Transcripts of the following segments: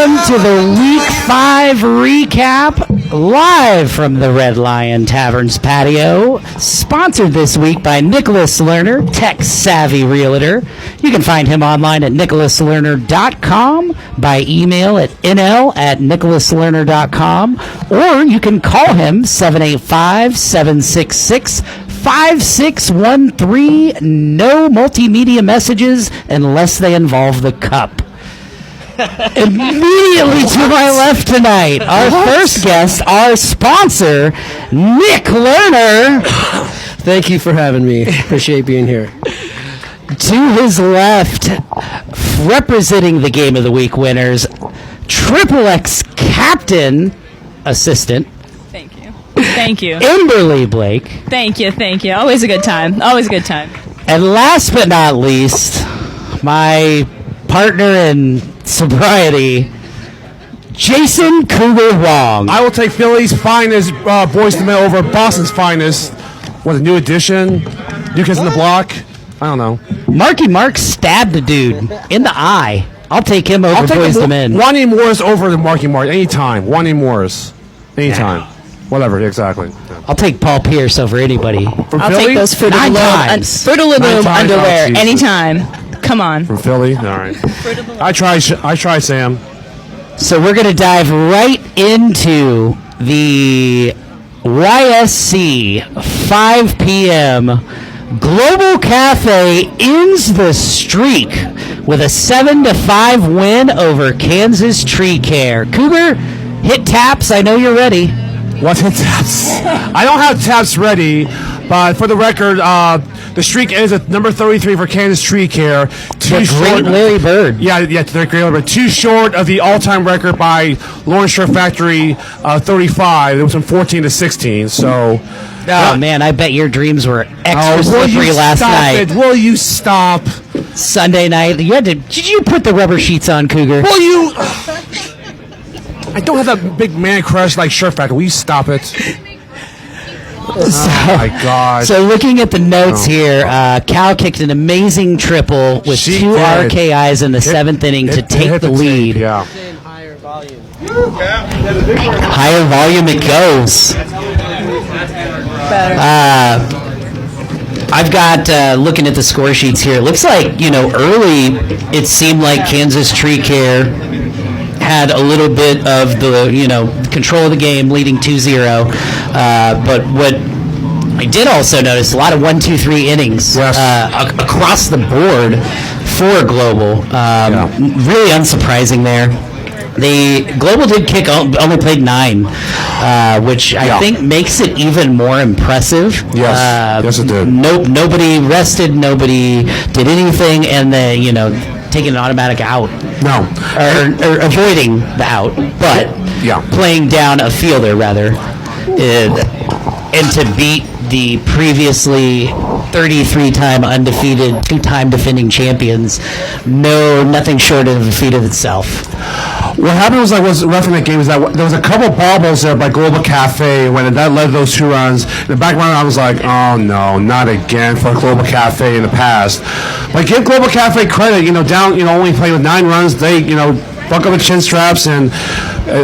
welcome to the Week 5 recap, live from the Red Lion Tavern's patio, sponsored this week by Nicholas Lerner, tech-savvy realtor. You can find him online at nicholaslerner.com, by email at nl@nicholaslerner.com, or you can call him 785-766-5613. No multimedia messages unless they involve the cup. Immediately to my left tonight, our first guest, our sponsor, Nick Lerner. Thank you for having me. Appreciate being here. To his left, representing the Game of the Week winners, Triple X Captain Assistant. Thank you. Thank you. Emberly Blake. Thank you. Thank you. Always a good time. Always a good time. And last but not least, my partner in sobriety, Jason Cougar Wong. I will take Philly's finest Boys to Men over Boston's finest. What, a new edition? New Kids in the Block? I don't know. Marky Mark stabbed a dude in the eye. I'll take him over Boys to Men. Juan Morris over the Marky Mark anytime. Juan Morris. Anytime. Yeah. Whatever, exactly. I'll take Paul Pierce over anybody. From I'll Philly? take those Fruit of the Loom underwear anytime. Come on. From Philly? All right. I try, Sam. So we're going to dive right into the YSC 5 p.m. Global Cafe ends the streak with a 7-5 win over Kansas Tree Care. Cougar, hit taps. I know you're ready. What hit taps? I don't have taps ready, but for the record, the streak is at number 33 for Kansas Tree Care. The great Larry Bird. Yeah, the great Larry Bird. Too short of the all-time record by Lawrence Shore Factory, 35. It was from 14 to 16. So, man, I bet your dreams were extra slippery last night. Will you stop? Sunday night, did you put the rubber sheets on, Cougar? Will you? I don't have that big man crush like Shore Factory. Will you stop it? Oh my God! So looking at the notes here, Cal kicked an amazing triple with two RKIs in the seventh inning to take the lead. Yeah. Higher volume it goes. I've got, looking at the score sheets here, it looks like, early it seemed like Kansas Tree Care had a little bit of the, control of the game, leading 2-0. But what I did also notice, a lot of 1-2-3 innings across the board for Global. Really unsurprising there. The Global did kick, only played 9, which I think makes it even more impressive. Yes, it did. Nobody rested, nobody did anything, and then, taking an automatic out. No. Or avoiding the out, but playing down a fielder, rather. And to beat the previously 33-time undefeated, 2-time defending champions, nothing short of a feat of itself. What happened was, referencing that game, is that there was a couple bobbles there by Global Cafe when that led those 2 runs. In the background, I was like, oh no, not again for Global Cafe in the past. But give Global Cafe credit, only playing with 9 runs. They, buck up the chin straps, and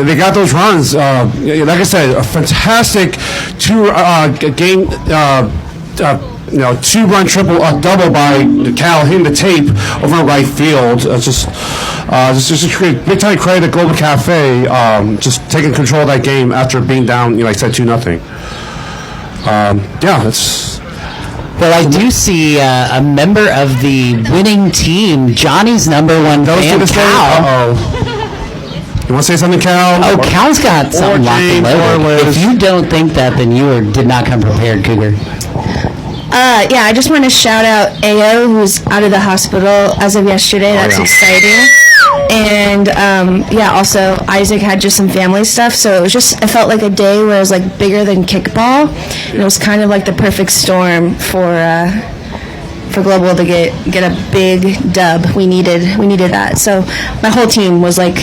they got those runs. Like I said, a fantastic 2-run triple double by Cal hitting the tape over in right field. Just big time credit to Global Cafe, just taking control of that game after being down, like I said, 2-0. It's. Well, I do see a member of the winning team, Johnny's number 1 fan, Cal. You want to say something, Cal? Oh, Cal's got something locked and loaded. If you don't think that, then you did not come prepared, Cougar. I just want to shout out AO, who's out of the hospital as of yesterday. That's exciting. And also Isaac had just some family stuff, so it felt like a day where it was like bigger than Kickball, and it was kind of like the perfect storm for Global to get a big dub. We needed that. So my whole team was like,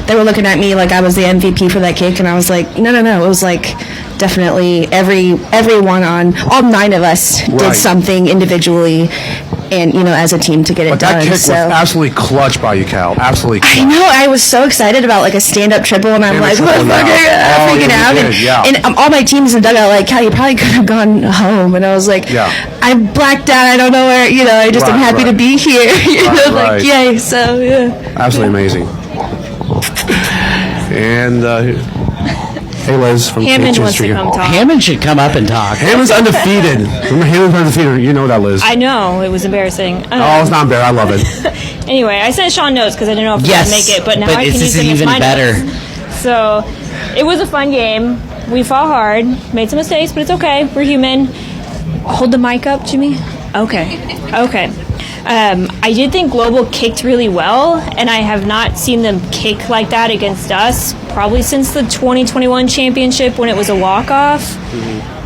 they were looking at me like I was the MVP for that kick, and I was like, no. It was like definitely everyone on all 9 of us did something individually and as a team to get it But done. that kick was So absolutely clutch by you, Cal. Absolutely clutch. I know, I was so excited about like a stand-up triple, and I'm like, Stand-up triple, freaking out. And all my teams in the dugout like, Cal, you probably could have gone home. And I was like, I blacked out. I don't know where. I just am happy to be here. Like yay. So yeah. Absolutely amazing. And hey, Liz from Hammond Kitchen wants to Street. come talk. Hammond should come up and talk. Hammond's undefeated. Remember, Hammond's undefeated. You know that, Liz. I know, it was embarrassing. Oh, it's not bad. I love it. Anyway, I sent Sean notes because I didn't know if he would make it, but now I can this use is them as even my better. notes. So, it was a fun game. We fought hard, made some mistakes, but it's okay. We're human. Hold the mic up, Jimmy. Okay. I did think Global kicked really well, and I have not seen them kick like that against us probably since the 2021 championship when it was a walk-off.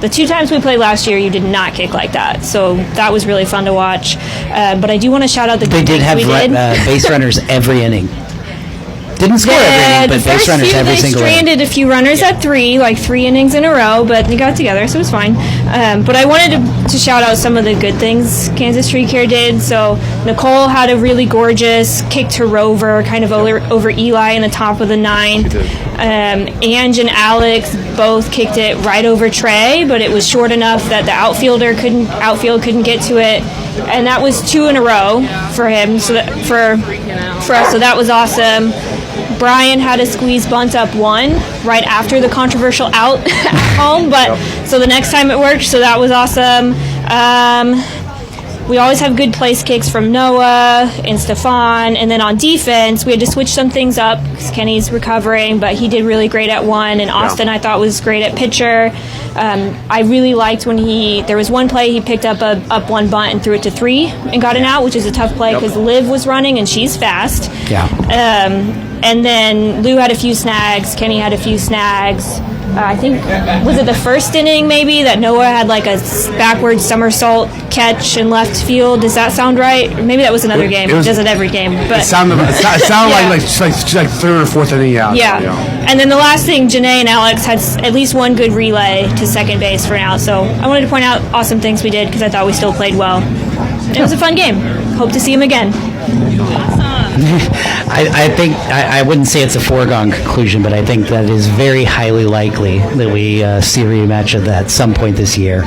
The 2 times we played last year, you did not kick like that, so that was really fun to watch. But I do want to shout out the They did have base runners every inning. Didn't score every inning, but base runners every single inning. They stranded a few runners at 3, like 3 innings in a row, but they got it together, so it was fine. But I wanted to shout out some of the good things Kansas Tree Care did. So Nicole had a really gorgeous kick to Rover, kind of over Eli in the top of the 9th. Ange and Alex both kicked it right over Trey, but it was short enough that the outfield couldn't get to it. And that was 2 in a row for him, so for us, so that was awesome. Brian had a squeeze bunt up 1 right after the controversial out at home, but so the next time it worked, so that was awesome. We always have good place kicks from Noah and Stefan, and then on defense, we had to switch some things up because Kenny's recovering, but he did really great at 1, and Austin I thought was great at pitcher. I really liked when there was one play he picked up a up 1 bunt and threw it to 3 and got an out, which is a tough play because Liv was running and she's fast. Yeah. And then Lou had a few snags, Kenny had a few snags. I think, was it the first inning maybe that Noah had like a backward somersault catch in left field? Does that sound right? Maybe that was another game. It does it every game. But it sounded like 3rd or 4th inning out. Yeah. And then the last thing, Janae and Alex had at least one good relay to second base for now. So I wanted to point out awesome things we did because I thought we still played well. It was a fun game. Hope to see him again. I think I wouldn't say it's a foregone conclusion, but I think that is very highly likely that we see a rematch of that at some point this year.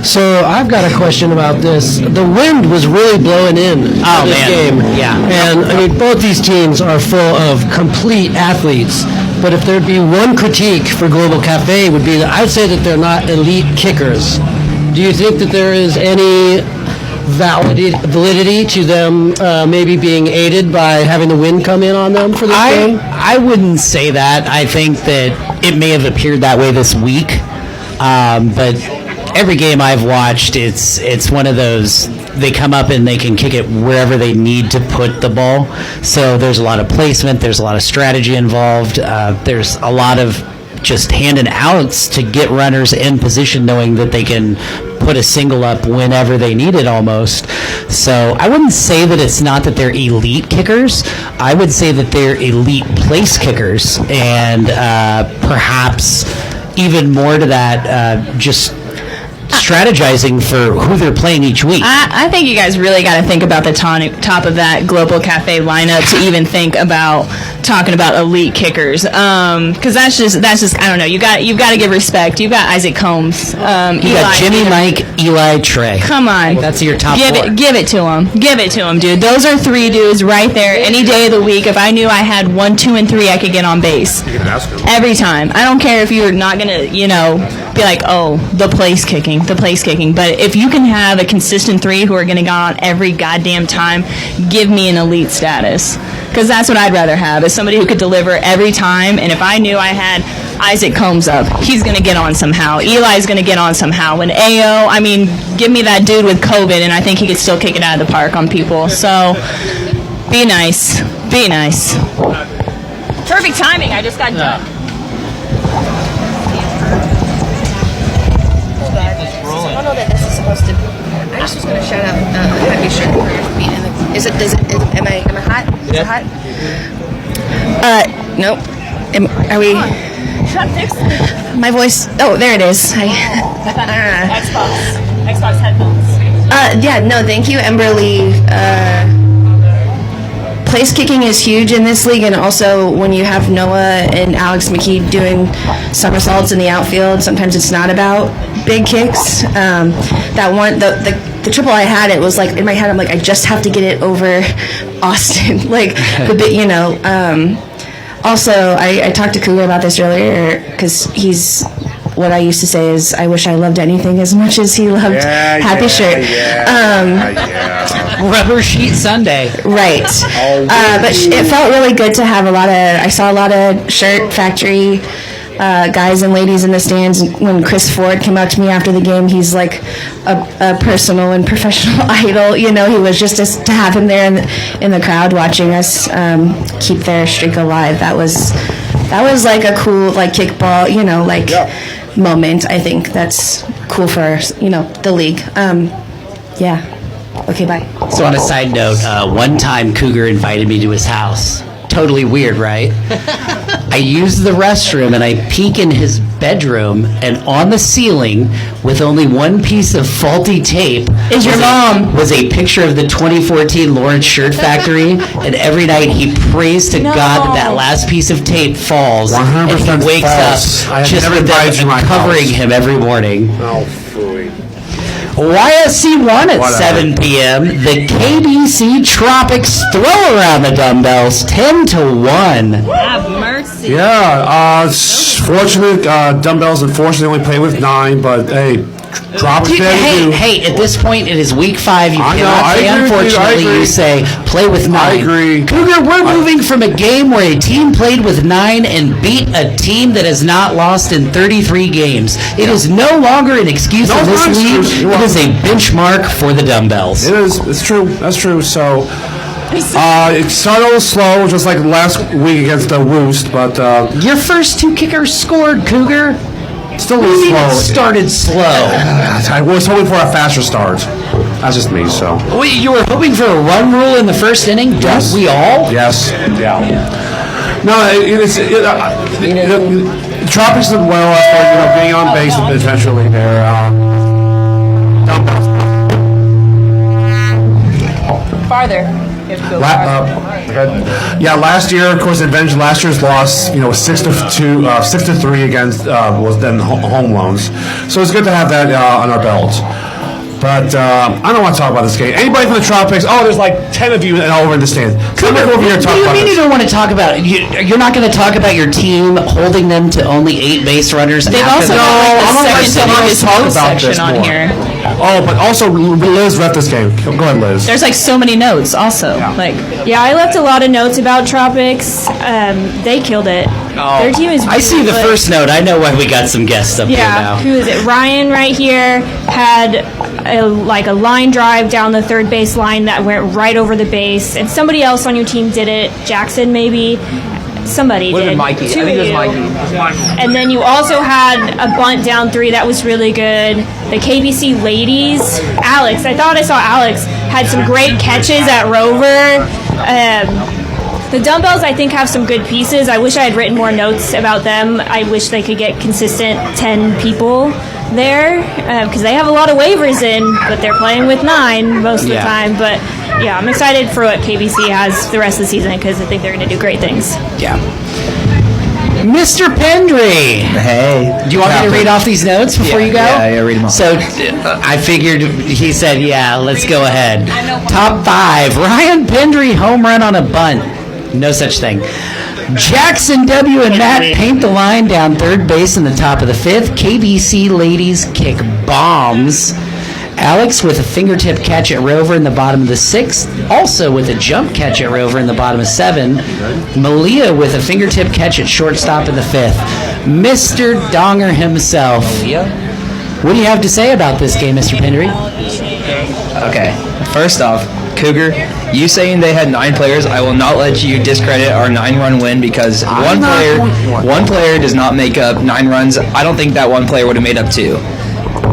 So I've got a question about this. The wind was really blowing in this game. Yeah. And I mean, both these teams are full of complete athletes. But if there'd be one critique for Global Cafe, it would be that I'd say that they're not elite kickers. Do you think that there is any validity to them maybe being aided by having the wind come in on them for this game? I wouldn't say that. I think that it may have appeared that way this week, but every game I've watched, it's one of those, they come up and they can kick it wherever they need to put the ball. So there's a lot of placement, there's a lot of strategy involved, there's a lot of just hand and outs to get runners in position knowing that they can put a single up whenever they need it almost. So I wouldn't say that it's not that they're elite kickers. I would say that they're elite place kickers, and perhaps even more to that, just strategizing for who they're playing each week. I think you guys really got to think about the top of that Global Cafe lineup to even think about talking about elite kickers, because that's just I don't know. You've got to give respect. You've got Isaac Combs, You got Jimmy, Mike, Eli, Trey. Come on, that's your top give 4. Give it to him, dude. Those are 3 dudes right there. Any day of the week, if I knew I had 1, 2, and 3, I could get on base every time. I don't care if you're not gonna, be like, oh, the place kicking. But if you can have a consistent 3 who are gonna go on every goddamn time, give me an elite status. Because that's what I'd rather have, is somebody who could deliver every time. And if I knew I had Isaac Combs up, he's going to get on somehow. Eli's going to get on somehow. And AO, I mean, give me that dude with COVID, and I think he could still kick it out of the park on people. So, be nice. Be nice. Perfect timing. I just got done. I don't know that this is supposed to. I just was going to shout out Happy Shirt for being in the. Am I hot? Is it hot? Nope. Are we? Shut fix. My voice. Oh, there it is. Xbox headphones. Yeah, no, thank you, Emberly. Place kicking is huge in this league, and also when you have Noah and Alex McKee doing somersaults in the outfield, sometimes it's not about big kicks. That one, the triple I had, it was like in my head, I'm like, I just have to get it over Austin, like the bit, you know. Also, I talked to Cougar about this earlier because he's. What I used to say is, I wish I loved anything as much as he loved Happy Shirt. Rubber Sheet Sunday. Right. But it felt really good to have I saw a lot of shirt factory guys and ladies in the stands. When Chris Ford came up to me after the game, he's like a personal and professional idol. You know, he was just to have him there in the crowd watching us keep their streak alive. That was like a cool, like, kickball, you know, like moment. I think that's cool for, you know, the league. Yeah. Okay, bye. So on a side note, one time Cougar invited me to his house. Totally weird, right? I use the restroom and I peek in his bedroom, and on the ceiling, with only one piece of faulty tape, is your mom. Was a picture of the 2014 Lawrence Shirt Factory, and every night he prays to God that last piece of tape falls, 100% and he wakes false. up just with them covering him every morning. Oh, phooey. YSC 1 at Whatever. 7 p.m. The KBC Tropics throw around the dumbbells 10-1. Have mercy. Yeah, fortunate dumbbells unfortunately only play with 9, but hey, Tropics Hey, at this point it is week 5. You I know, cannot I say agree with you, I unfortunately. agree. You say play with 9. I agree. Cougar, we're moving from a game where a team played with 9 and beat a team that has not lost in 33 games. It is no longer an excuse No, in this it's not an league. excuse. It is a benchmark for the dumbbells. It is. It's true. That's true. So, it started a little slow, just like last week against the Woost, but Your first 2 kickers scored, Cougar. still a What do you little mean it slow. started slow? I was hoping for a faster start. That's just me. So, Wait, you were hoping for a run rule in the first inning? Don't Yes. we all? yes, yeah. No, Tropics did well after being on base eventually. There, dumbbells. Farther. Last year, of course, avenged last year's loss. 6-3 against was then home loans. So it's good to have that on our belt. But I don't want to talk about this game. Anybody from the Tropics? Oh, there's like 10 of you over in the stand. Come over here and talk What do you about mean you this. don't want to talk about it? You're not going to talk about your team holding them to only 8 base runners? They've after also the- got I'm like gonna the second let biggest someone notes talk about this section on more. here. Oh, but also Liz left this game. Go ahead, Liz. There's like so many notes also. Like Yeah, I left a lot of notes about Tropics. They killed it. Their team is. I see the really first note. I know why we got some guests up here Yeah, now. who is it? Ryan right here had a line drive down the third base line that went right over the base, and somebody else on your team did it. Jackson maybe. Somebody Would have did. been Mikey. I Two think it was of you. Mikey. And then you also had a bunt down 3 that was really good. The KBC ladies, Alex, I thought I saw Alex, had some great catches at Rover. The dumbbells, I think, have some good pieces. I wish I had written more notes about them. I wish they could get consistent 10 people there because they have a lot of waivers in, but they're playing with 9 most of the Yeah. time. But yeah, I'm excited for what KBC has the rest of the season because I think they're going to do great things. Yeah. Mr. Pendry. Hey. Do you want me to read off these notes before you go? Yeah, read them off. So I figured he said, yeah, let's go ahead. Top 5. Ryan Pendry home run on a bunt. No such thing. Jackson W. and Matt paint the line down third base in the top of the 5th. KBC ladies kick bombs. Alex with a fingertip catch at Rover in the bottom of the 6th. Also with a jump catch at Rover in the bottom of 7. Malia with a fingertip catch at shortstop in the 5th. Mr. Donger himself. What do you have to say about this game, Mr. Pendry? Okay. First off, Cougar, you saying they had 9 players, I will not let you discredit our 9-run win because one player does not make up 9 runs. I don't think that one player would have made up 2.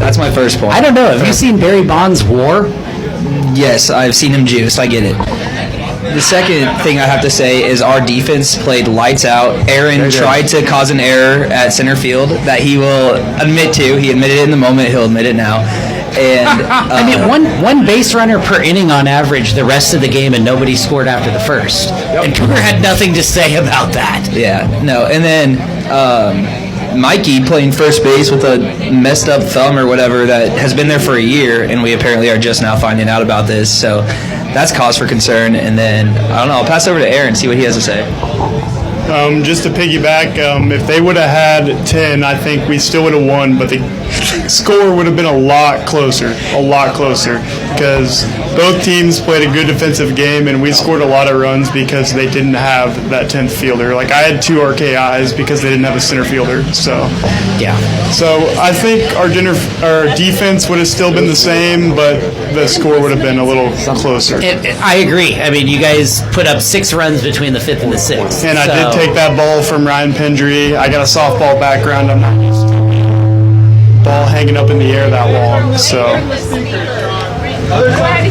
That's my first point. I don't know. Have you seen Barry Bonds' WAR? Yes, I've seen him juice. I get it. The second thing I have to say is our defense played lights out. Aaron tried to cause an error at center field that he will admit to. He admitted it in the moment. He'll admit it now. And I mean, one base runner per inning on average the rest of the game, and nobody scored after the first. And Cougar had nothing to say about that. yeah, no. And then Mikey playing first base with a messed up thumb or whatever that has been there for a year, and we apparently are just now finding out about this. So that's cause for concern. And then, I don't know, I'll pass over to Aaron and see what he has to say. Just to piggyback, if they would have had 10, I think we still would have won, but the score would have been a lot closer, because both teams played a good defensive game, and we scored a lot of runs because they didn't have that 10th fielder. Like, I had 2 RKIs because they didn't have a center fielder. So I think our defense would have still been the same, but the score would have been a little closer. I agree. I mean, you guys put up 6 runs between the 5th and the 6th. And I did take that ball from Ryan Pendry. I got a softball background. I'm not used to ball hanging up in the air that long. So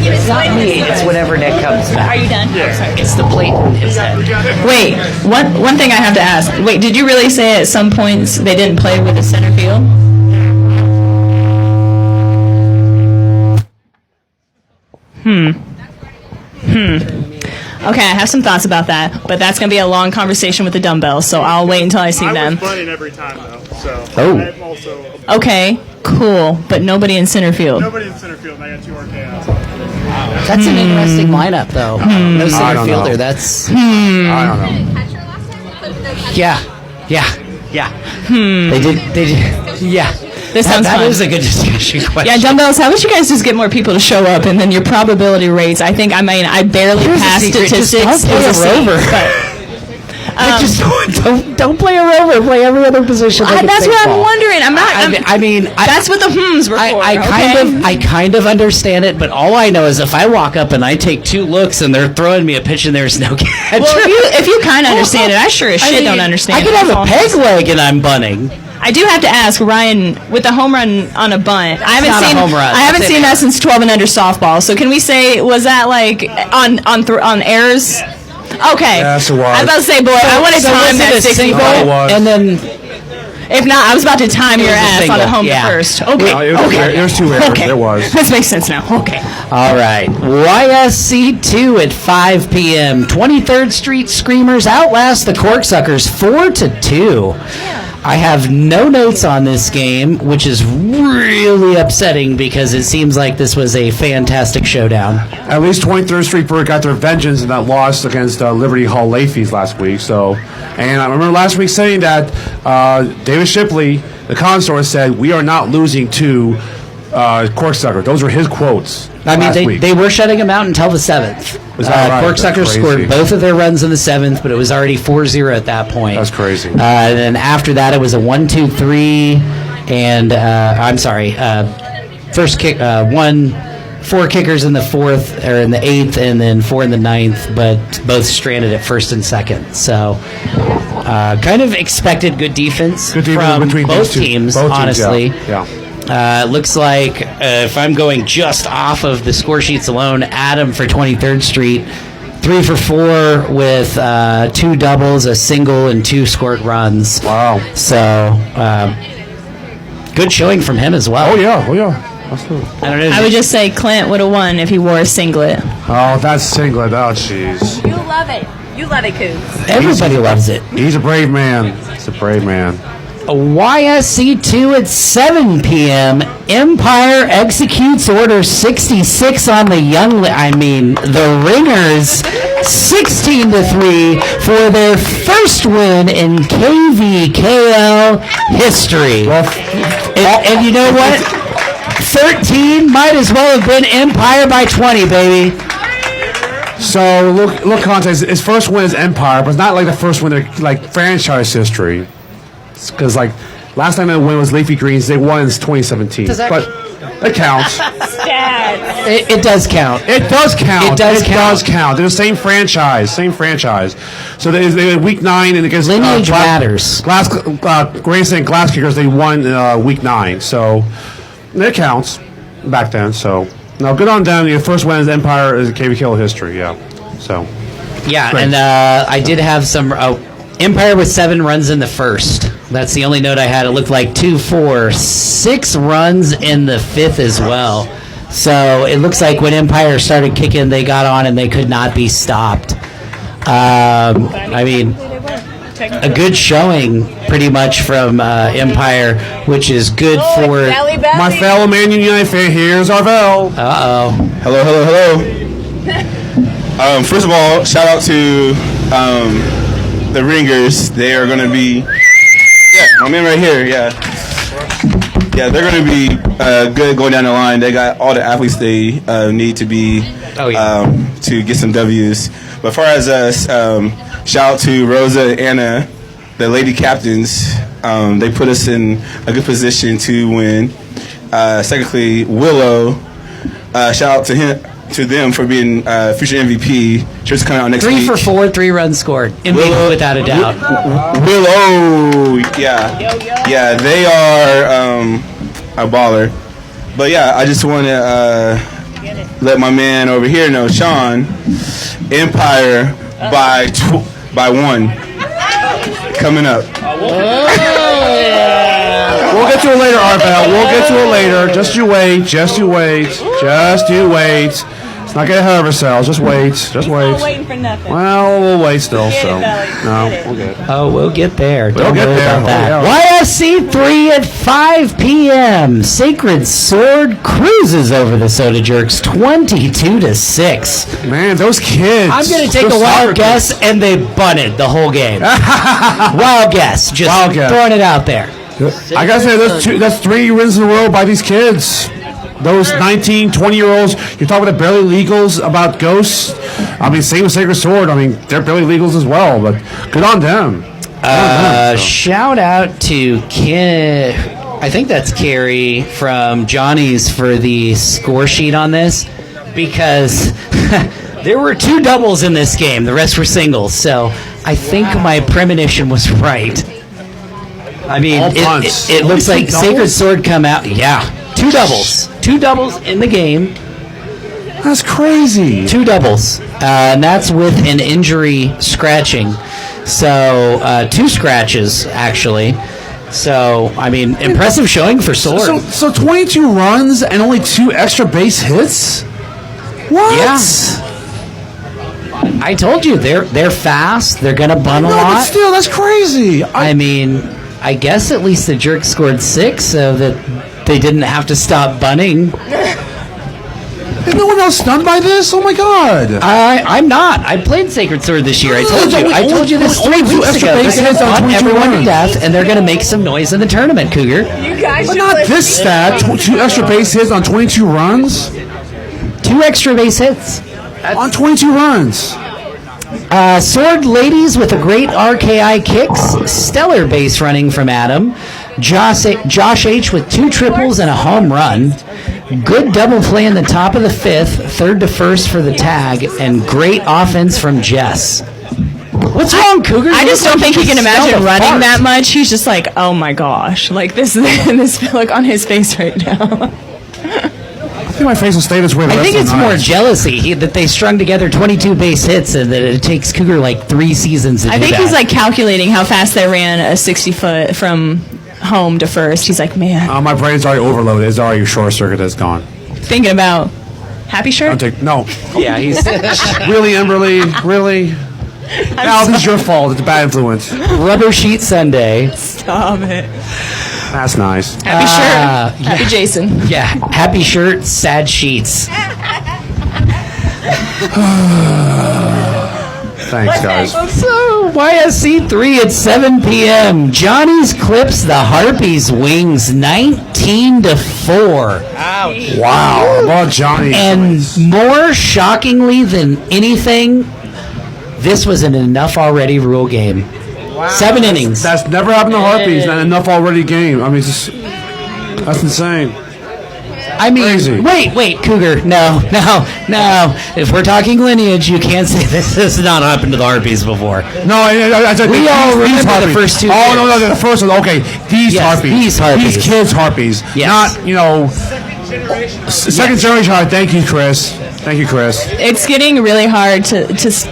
It's not me. It's whenever Nick comes back. Are you done? Yeah. It's the plate in his head. Wait, one thing I have to ask. Wait, did you really say at some points they didn't play with the center field? Okay, I have some thoughts about that, but that's going to be a long conversation with the dumbbells, so I'll wait until I see them. I was bunting every time, though. So Oh. I'm also Okay, cool, but nobody in center field. nobody in center field, and I got 2 RKIs. That's an interesting lineup, though. No I center don't fielder. know. That's I don't know. yeah. They did. Yeah. This sounds that fun. is a good discussion question. Yeah, dumbbells, how about you guys just get more people to show up, and then your probability rates, I barely Here's the passed secret, just statistics. don't play It was a rover. but just don't play a rover. Play every other position. Like that's in what I'm baseball. wondering. I mean, that's what the hmms were for. I kind of understand it, but all I know is if I walk up and I take 2 looks and they're throwing me a pitch and there's no catch. Well, if you kind of understand it, I sure as shit don't understand I it. could have a That's peg all. leg and I'm bunting. I do have to ask Ryan with the home run on a bunt. I not a haven't home run. I haven't That's seen an that error. since 12 and under softball. So can we say was that like on errors? Okay. Yes, it was. I was about to say, boy, I want to So time was that it a 60 single? ball. It was. And then If not, I was about to time your was a ass on a single, home yeah. to first. Okay. There's 2 errors. Okay. There was. This makes sense now. Okay. all right, YSC2 at 5 p.m. 23rd Street Screamers outlast the Corksuckers 4-2. I have no notes on this game, which is really upsetting because it seems like this was a fantastic showdown. At least 23rd Street Burke got their vengeance in that loss against Liberty Hall Lafeys last week. So, and I remember last week saying that David Shipley, the consort, said we are not losing to Corksucker. Those were his quotes. I mean, last week. they were shutting them out until the 7th. Was that right? Corksuckers That's scored crazy. both of their runs in the 7th, but it was already 4-0 at that point. That's crazy. And then after that, it was a 1-2-3, and I'm sorry, first kick, 4 kickers in the 4th or in the 8th, and then 4 in the 9th, but both stranded at 1st and 2nd. So, kind of expected good defense, Good defense from between both these two. teams, Both teams, honestly. yeah. Looks like if I'm going just off of the score sheets alone, Adam for 23rd Street, 3 for 4 with 2 doubles, a single, and 2 scored runs. Wow. So good showing from him as well. Oh yeah. Absolutely. I don't know. I would just say Clint would have won if he wore a singlet. Oh, that's singlet. Oh, jeez. You love it. You love it, Cougs. Everybody loves it. He's a brave man. He's a brave man. YSC2 at 7 p.m. Empire executes Order 66 on the the Ringers 16-3 for their first win in KVKL history. And you know what? 13 might as well have been Empire by 20, baby. So look context. His first win is Empire, but it's not like the first win in like franchise history. Because like last time they win was Leafy Greens. They won in 2017. Does that- but it counts. It does count. It does count. It does count. They're the same franchise. So they week 9 and against Lineage matters. Grand St. Glass Kickers. They won week 9. So it counts back then. So now good on them. Your first win is Empire is KVKL history. Yeah. So Yeah, Great. and I did have some Empire with 7 runs in the first. That's the only note I had. It looked like 2, 4, 6 runs in the 5th as well. So it looks like when Empire started kicking, they got on and they could not be stopped. I mean, a good showing pretty much from Empire, which is good for my fellow Man United fan. Here's Arvel. Uh-oh. Hello. First of all, shout out to the Ringers. They are going to be... Yeah, my man right here, yeah, they're going to be good going down the line. They got all the athletes they need to be to get some W's. But as far as us, shout out to Rosa and Anna, the lady captains. They put us in a good position to win. Secondly, Willow, shout out to them for being future MVP. Just coming out next week. 3 for 4, 3 runs scored. MVP without a doubt. Willow, yeah, they are a baller. But yeah, I just want to let my man over here know, Sean, Empire by 1 coming up. We'll get to it later, Arvel. We'll get to it later. Just you wait. Let's not get ahead of ourselves. Just wait. Waiting for nothing. Well, we'll wait still. So no, we'll get. Oh, we'll get there. Don't get worry there. about that. Yeah. YSC 3 at 5 p.m. Sacred Sword cruises over the Soda Jerks 22-6. Man, those kids. I'm going to take a wild guess, and they bunted the whole game. Wild guess. Just throwing it out there. I gotta say, that's 3 wins in a row by these kids. Those 19, 20-year-olds. You're talking about barely legals, about ghosts. I mean, same with Sacred Sword. I mean, they're barely legals as well, but good on them. Shout out to I think that's Carrie from Johnny's for the score sheet on this, because there were 2 doubles in this game. The rest were singles. So I think my premonition was right. I mean, it looks like Sacred Sword come out. Yeah, 2 doubles. 2 doubles in the game. That's crazy. 2 doubles. And that's with an injury scratching. So 2 scratches, actually. So, I mean, impressive showing for Sword. So 22 runs and only 2 extra base hits? What? Yeah. I told you, they're fast. They're going to bunt a lot. But still, that's crazy. I mean, I guess at least the Jerks scored 6 so that they didn't have to stop bunting. Is no one else stunned by this? Oh my God! I'm not. I played Sacred Sword this year. I told you this 3 weeks ago. They're going to bunt everyone to death, and they're going to make some noise in the tournament, Cougar. You guys But not this stat. 2 extra base hits on 22 runs. 2 extra base hits on 22 runs. Sword ladies with a great RKI kicks. Stellar base running from Adam. Josh H with 2 triples and a home run. Good double play in the top of the 5th, 3rd to 1st for the tag, and great offense from Jess. What's wrong, Cougar? I just don't think he can imagine running fart. that much. He's just like, oh my gosh, like this look on his face right now. I think my face will stay this way. I think it's more jealousy that they strung together 22 base hits and that it takes Cougar like 3 seasons to do that. I think he's like calculating how fast they ran a 60-foot from home to first. He's like, man. My brain's already overloaded. It's already short circuit is gone. Thinking about Happy Shirt? No. Yeah, he's really, Emberly, really. Now this is your fault. It's a bad influence. Rubber Sheet Sunday. Stop it. That's nice. Happy Shirt. Happy Jason. Yeah, happy shirt, sad sheets. Thanks, guys. So, YSC 3 at 7 p.m. Johnny's clips the Harpies wings 19-4. Ouch. Wow. Well, Johnny. And more shockingly than anything, this was an enough already rule game. Wow. 7 innings. That's never happened to Harpies. Not enough already game. I mean, that's insane. I mean, Crazy. wait, Cougar. No. If we're talking lineage, you can't say this has not happened to the Harpies before. No, I said we all remember the first 2 Oh, years. no, the first one. Okay, these Harpies. These Harpies. These kids Harpies. Yes. Not, second generation. Thank you, Chris. Thank you, Chris. It's getting really hard to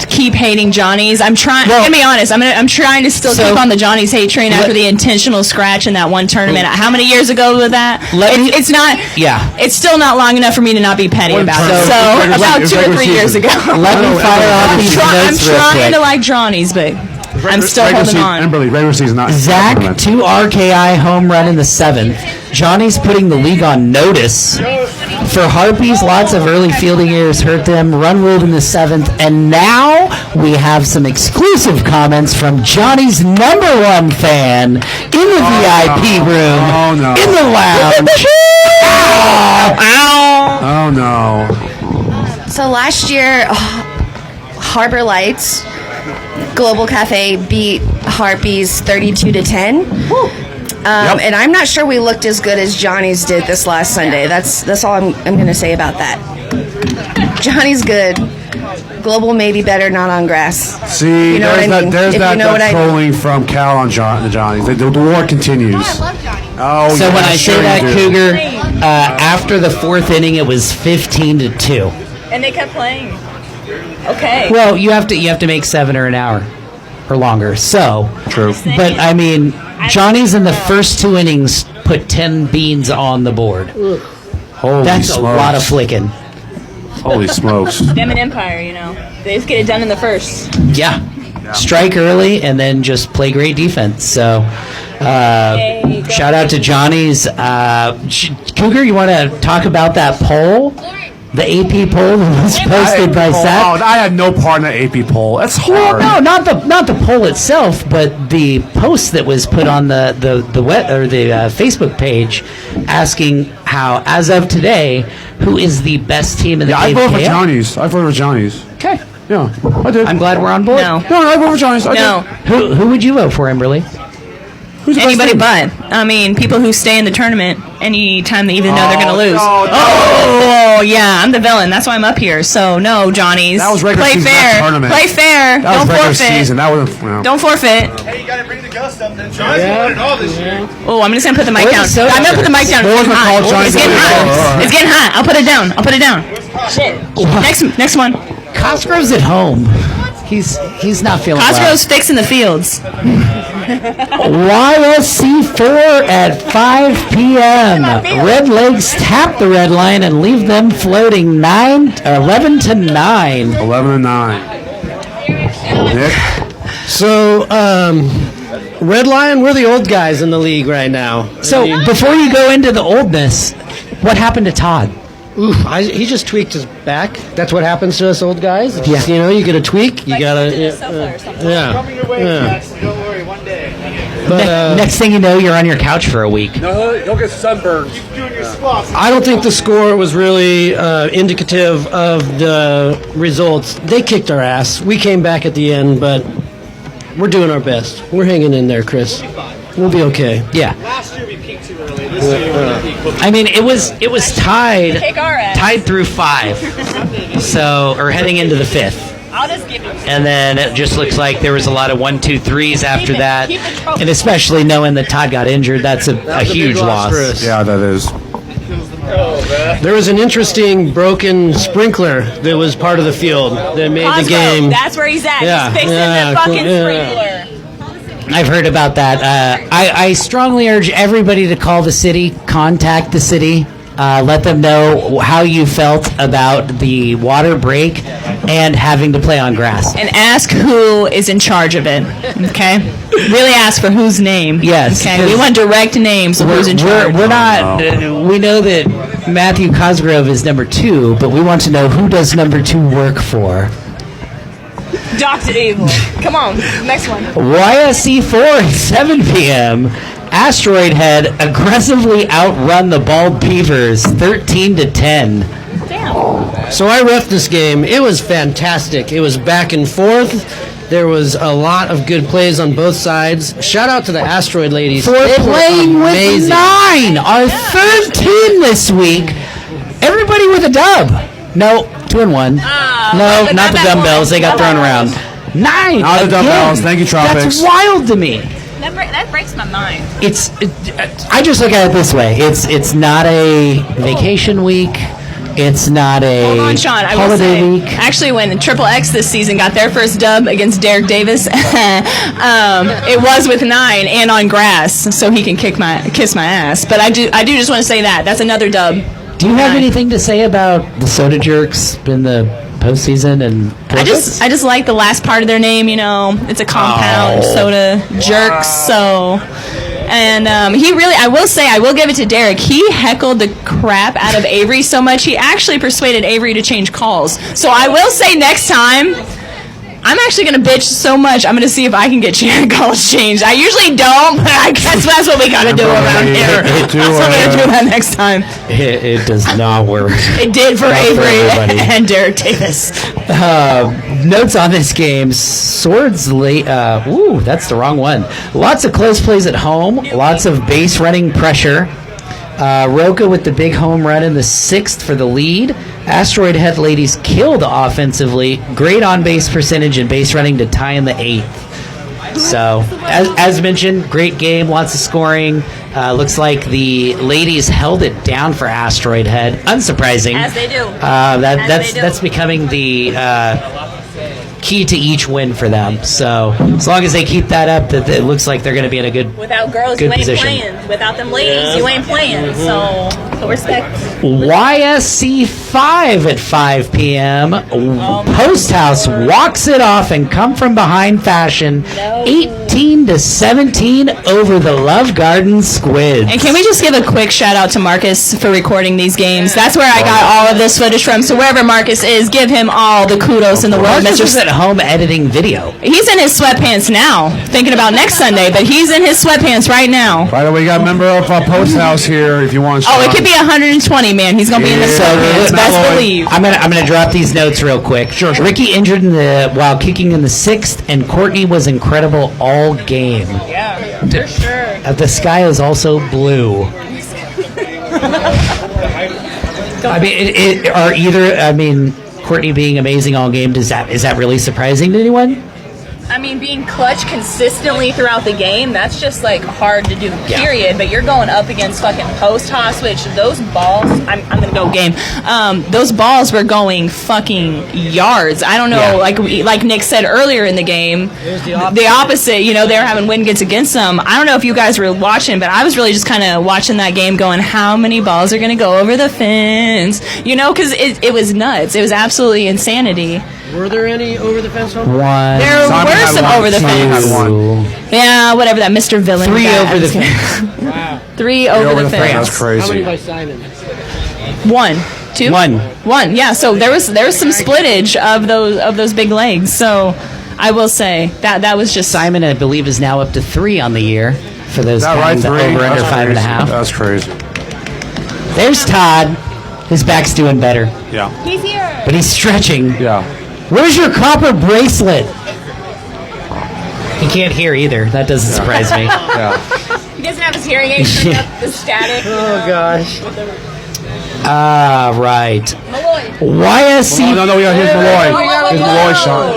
keep hating Johnny's. I'm trying. I'm gonna be honest. I'm trying to still keep on the Johnny's hate train after the intentional scratch in that one tournament. How many years ago was that? It's not. Yeah. It's still not long enough for me to not be petty about it. So about 2 or 3 years ago. Let me fire off these I'm notes real trying quick. to like Johnny's, but I'm still holding on. Emberly, regular season, not Zach, tournament. 2 RKI home run in the 7th. Johnny's putting the league on notice. For Harpies, lots of early fielding errors hurt them. Run ruled in the 7th. And now we have some exclusive comments from Johnny's #1 fan in the VIP room, in the lounge. Oh, no. So last year, Harbor Lights Global Cafe beat Harpies 32-10. And I'm not sure we looked as good as Johnny's did this last Sunday. That's all I'm going to say about that. Johnny's good. Global maybe better, not on grass. See, You know there's what I that, mean? there's If that, you know that what I mean. trolling from Cal on Johnny. The war continues. Oh, So yeah, when I sure say that, you do. Cougar, after the 4th inning, it was 15-2. And they kept playing. Okay. Well, you have to make 7 or an hour or longer. So True. But I mean, Johnny's in the first 2 innings put 10 beans on the board. Holy That's smokes. a lot of flicking. Holy smokes. Them and Empire, they just get it done in the first. Yeah. Strike early and then just play great defense. So, shout out to Johnny's. Cougar, you want to talk about that poll? The AP poll that was posted by Seth? Oh, I had no part in the AP poll. That's Well, hard. no, not the poll itself, but the post that was put on the Facebook page, asking how, as of today, who is the best team in the I voted for APL? Johnny's. I voted for Johnny's. Okay, Yeah, I did. I'm glad we're on board. No. No, I voted for Johnny's. I No. did. Who would you vote for, Emberly? Who's the best Anybody team? but. I mean, people who stay in the tournament anytime they even know they're going to lose. no. Oh, yeah, I'm the villain. That's why I'm up here. So, no, Johnnies. That was regular Play season, fair. not tournament. Play fair. That was Don't regular forfeit. season. That wasn't. Well. Don't forfeit. Hey, you gotta bring the ghost up then. Johnny's won it all this year. Oh, I'm just going to put the mic down. soda I'm going to put the mic down. Boys It's are getting called hot. Johnny's It's getting Won It All. hot. It's getting hot. I'll put it down. Shit. Next one. Cosgrove's at home. He's not feeling Cosgrove's fixing the fields. YSC4 at 5 p.m. Red Legs tap the red line and leave them floating 11-9. 11-9. Nick. So, Red Lion, we're the old guys in the league right now. So before you go into the oldness, what happened to Todd? He just tweaked his back. That's what happens to us old guys. Yeah. You get a tweak, you gotta. Yeah. Don't worry, one day. But Next thing you know, you're on your couch for a week. No, he'll get sunburned. Keep doing your squats. I don't think the score was really indicative of the results. They kicked our ass. We came back at the end, but we're doing our best. We're hanging in there, Chris. We'll be okay. Yeah. Last year we peaked too early. This year we're gonna peak. I mean, it was tied Kick our ass. through 5. So, or heading into the 5th. I'll just give you. And then it just looks like there was a lot of 1-2-3s after that. And especially knowing that Todd got injured, that's a huge loss. for us. Yeah, that is. There was an interesting broken sprinkler that was part of the field that made the game. That's where he's at. Yeah, He's fixing yeah, the fucking cool, yeah. sprinkler. I've heard about that. I strongly urge everybody to call the city, contact the city, let them know how you felt about the water break and having to play on grass. And ask who is in charge of it. Okay? Really ask for whose name. Yes, Okay. We want direct names of who's in charge. We're not. We know that Matthew Cosgrove is number 2, but we want to know who does number 2 work for. Dr. Evil. Come on. Next one. YSC4 at 7 p.m. Asteroid Head aggressively outrun the Bald Beavers 13-10. Damn. So I reffed this game. It was fantastic. It was back and forth. There was a lot of good plays on both sides. Shout out to the Asteroid ladies. For They were playing with amazing. 9, our third team this week. Everybody with a dub. No, 2-1. No, not the dumbbells. They got thrown around. 9. Not the again. dumbbells. Thank you, Tropics. That's wild to me. That breaks my mind. I just look at it this way. It's not a vacation week. It's not a Hold on, Sean. I will holiday say, week. actually, when Triple X this season got their first dub against Derek Davis, it was with 9 and on grass, so he can kiss my ass. But I do just want to say that's another dub. Do you have anything to say about the Soda Jerks in the postseason? And I just like the last part of their name. It's a compound Soda Jerks. So. And I will give it to Derek. He heckled the crap out of Avery so much, he actually persuaded Avery to change calls. So I will say next time, I'm actually going to bitch so much, I'm going to see if I can get calls changed. I usually don't, but I guess that's what we got to do around here. I'm going to do that next time. It does not work. It did for Avery and Derek Davis. Notes on this game: Swords late. That's the wrong one. Lots of close plays at home. Lots of base running pressure. Roca with the big home run in the 6th for the lead. Asteroid Head Ladies killed offensively. Great on base percentage and base running to tie in the 8th. So, as mentioned, great game, lots of scoring. Looks like the ladies held it down for Asteroid Head. Unsurprising. As they do. That's becoming the key to each win for them. So as long as they keep that up, it looks like they're going to be in a good Without girls, good you ain't position. playing. Without them ladies, you ain't playing. So respect. YSC 5 at 5 p.m. Post House walks it off and come from behind fashion, 18-17 over the Love Garden Squids. And can we just give a quick shout out to Marcus for recording these games? That's where I got all of this footage from. So wherever Marcus is, give him all the kudos in the world. Marcus is at home editing video. He's in his sweatpants now, thinking about next Sunday, but he's in his sweatpants right now. By the way, you got a member of Post House here if you want. Oh, it could be 120, man. He's gonna be in the sweatpants. Best believe. I'm gonna drop these notes real quick. Sure. Ricky injured while kicking in the 6th, and Courtney was incredible all game. Yeah, for sure. The sky is also blue. Courtney being amazing all game. Is that really surprising to anyone? I mean, being clutch consistently throughout the game, that's just like hard to do, period. But you're going up against fucking Post House, which those balls, I'm going to go game. Those balls were going fucking yards. I don't know, like Nick said earlier in the game, the opposite, they were having wind gets against them. I don't know if you guys were watching, but I was really just kind of watching that game going, how many balls are going to go over the fence? Because it was nuts. It was absolutely insanity. Were there any over the fence? One. There were some over the fence. Yeah, whatever that Mr. Villain. 3 guy. over the fence. Wow. 3 over the fence. That's crazy. How many by Simon? 1, 2, 1. Yeah, so there was some splittage of those big legs. So I will say that was just Simon, I believe, is now up to 3 on the year for those That right, 3? over under 5.5. That's crazy. There's Todd. His back's doing better, Yeah. he's here. but he's stretching. Yeah. Where's your copper bracelet? He can't hear either. That doesn't surprise me. Yeah. He doesn't have his hearing aids turned up the static. Oh gosh. Right. Malloy. YSC. No, we got his Malloy. His Malloy shot.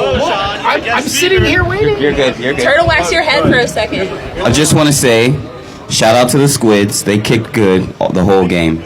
I'm sitting here waiting. You're good. Turtle wax your head for a second. I just want to say, shout out to the Squids. They kicked good the whole game.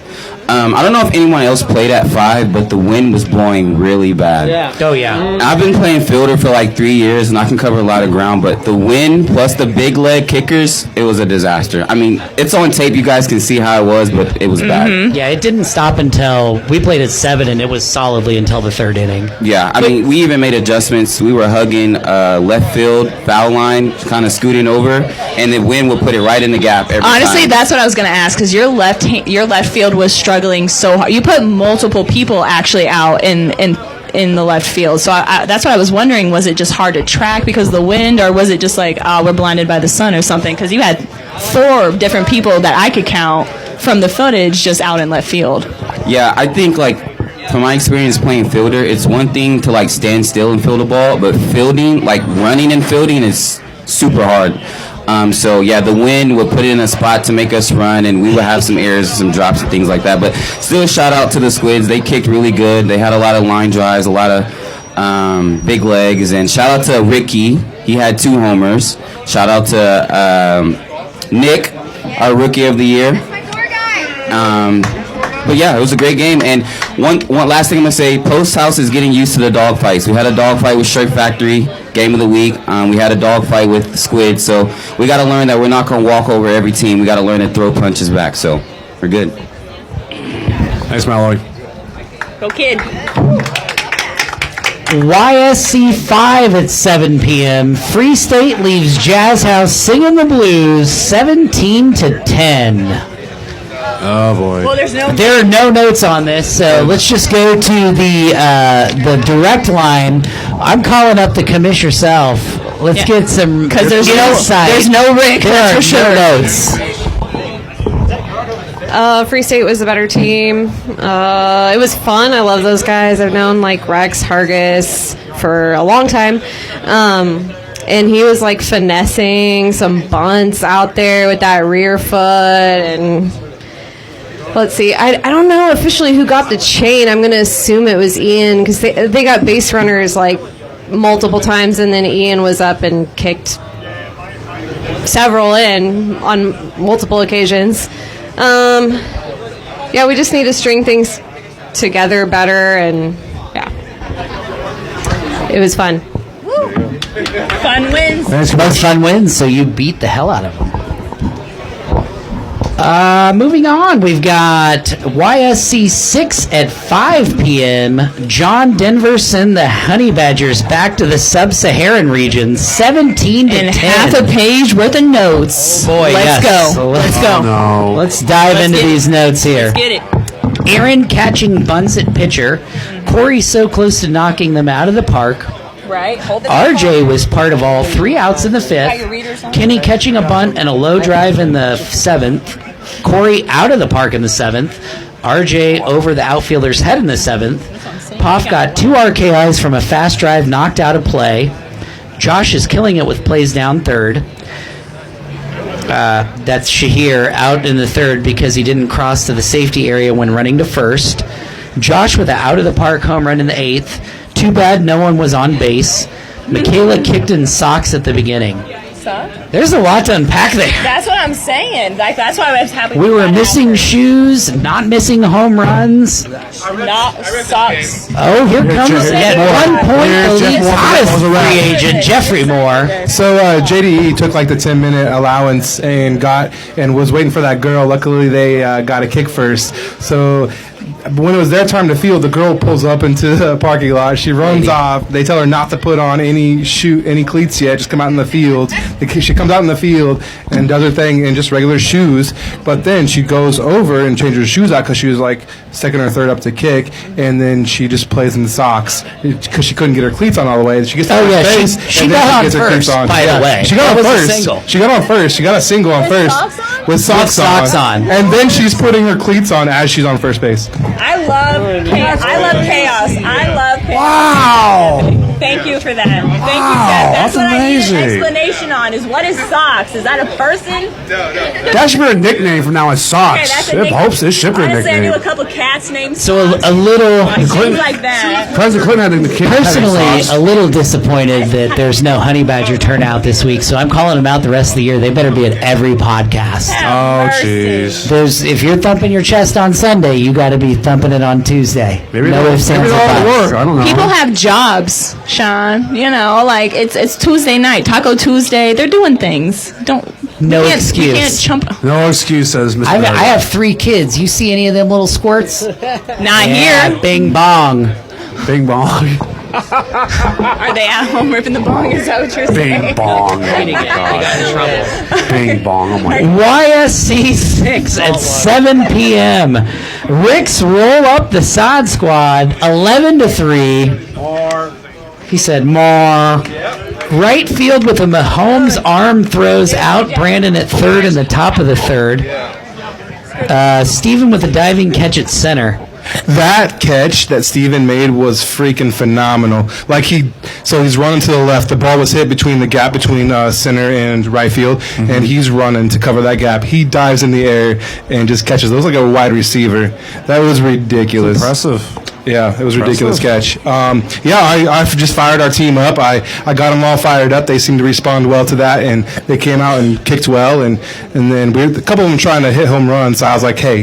I don't know if anyone else played at 5, but the wind was blowing really bad. Yeah. Oh, yeah. I've been playing fielder for like 3 years, and I can cover a lot of ground, but the wind plus the big leg kickers, it was a disaster. I mean, it's on tape. You guys can see how it was, but it was bad. Yeah, it didn't stop until we played at 7, and it was solidly until the 3rd inning. Yeah, I mean, we even made adjustments. We were hugging left field, foul line, kind of scooting over, and the wind would put it right in the gap every Honestly, time. that's what I was going to ask, because your left field was struggling so hard. You put multiple people actually out in the left field. So that's what I was wondering. Was it just hard to track because of the wind, or was it just like, we're blinded by the sun or something? Because you had 4 different people that I could count from the footage just out in left field. Yeah, I think, like, from my experience playing fielder, it's one thing to, like, stand still and field the ball, but fielding, like, running and fielding is super hard. So, yeah, the wind would put it in a spot to make us run, and we would have some errors, some drops and things like that. But still, shout out to the Squids. They kicked really good. They had a lot of line drives, a lot of big legs. And shout out to Ricky. He had 2 homers. Shout out to Nick, our Rookie of the Year. But yeah, it was a great game. And one last thing I'm gonna say: Post House is getting used to the dog fights. We had a dog fight with Strike Factory, game of the week. We had a dog fight with Squid. So we got to learn that we're not gonna walk over every team. We got to learn to throw punches back. So we're good. Thanks, Malloy. Go kid. YSC 5 at 7 p.m. Free State leaves Jazz House singing the blues 17-10. Oh boy. Well, There are no notes on this, so let's just go to the direct line. I'm calling up the commish herself. Let's get some, because there's no Rick. There are for sure. no notes. Free State was a better team. It was fun. I love those guys. I've known like Rex Hargis for a long time. And he was like finessing some bunts out there with that rear foot. And let's see, I don't know officially who got the chain. I'm going to assume it was Ian because they got base runners like multiple times. And then Ian was up and kicked several in on multiple occasions. Yeah, we just need to string things together better, and yeah, it was fun. Woo. Fun wins. Most fun wins, so you beat the hell out of them. Moving on, we've got YSC 6 at 5 p.m. John Denver send the Honey Badgers back to the Sub-Saharan region, 17-10. And half a page worth of notes. Boy, Let's yes. go. Let's go. No. Let's dive into these notes here. Get it. Aaron catching bunts at pitcher. Corey so close to knocking them out of the park. Right. Hold it. RJ was part of all 3 outs in the 5th. Kenny catching a bunt and a low drive in the 7th. Corey out of the park in the 7th. RJ over the outfielder's head in the 7th. Poff got 2 RKIs from a fast drive knocked out of play. Josh is killing it with plays down third. That's Shahir out in the 3rd because he didn't cross to the safety area when running to first. Josh with an out-of-the-park home run in the 8th. Too bad no one was on base. Michaela kicked in socks at the beginning. There's a lot to unpack there. That's what I'm saying. Like, that's why I was happy. We were missing shoes, not missing home runs. Not socks. Oh, here comes at one point the league's hottest free agent, Jeffrey Moore. So JDE took like the 10-minute allowance and was waiting for that girl. Luckily, they got a kick first. So when it was their time to field, the girl pulls up into the parking lot. She runs off. They tell her not to put on any cleats yet. Just come out in the field. She comes out in the field and does her thing in just regular shoes. But then she goes over and changes her shoes out because she was like second or third up to kick. And then she just plays in the socks because she couldn't get her cleats on all the way. She gets to her face. She got on first, by the way. She got on first. She got on first. She got a single on first. With socks on. And then she's putting her cleats on as she's on first base. I love chaos. I love chaos. Wow. Thank you for that. Thank you for that. That's what amazing. I need an explanation on. Is what is socks? Is that a person? That should be a nickname from now on. Socks. that's a It nickname. hopes this should be a Honestly, I knew a nickname. couple cats named So Socks. a little, Things like that. President Clinton had the kid. personally, a little disappointed that there's no Honey Badger turnout this week. So I'm calling them out the rest of the year. They better be at every podcast. Oh, jeez. If you're thumping your chest on Sunday, you got to be thumping it on Tuesday. Maybe no ifs, maybe ands, or they'll all buts. work. I don't know. People have jobs, Sean. You know, like it's Tuesday night, Taco Tuesday. They're doing things. No You excuse. can't chump. No excuse, says Mr. I have 3 kids. You see any of them little squirts? Not Yeah, here. bing bong. Bing bong. Are they at home ripping the bong? Is that what you're saying? Bing bong. Oh my God. Bing bong. Oh my God. YSC 6 at 7 p.m. Ricks roll up the side squad 11-3. He said more. Right field with a Mahomes arm throws out Brandon at third in the top of the 3rd. Steven with a diving catch at center. That catch that Steven made was freaking phenomenal. He's running to the left. The ball was hit between the gap between center and right field, and he's running to cover that gap. He dives in the air and just catches. It looks like a wide receiver. That was ridiculous. Impressive. Yeah, it was a ridiculous catch. I just fired our team up. I got them all fired up. They seemed to respond well to that, and they came out and kicked well. And then a couple of them trying to hit home runs. So I was like, hey,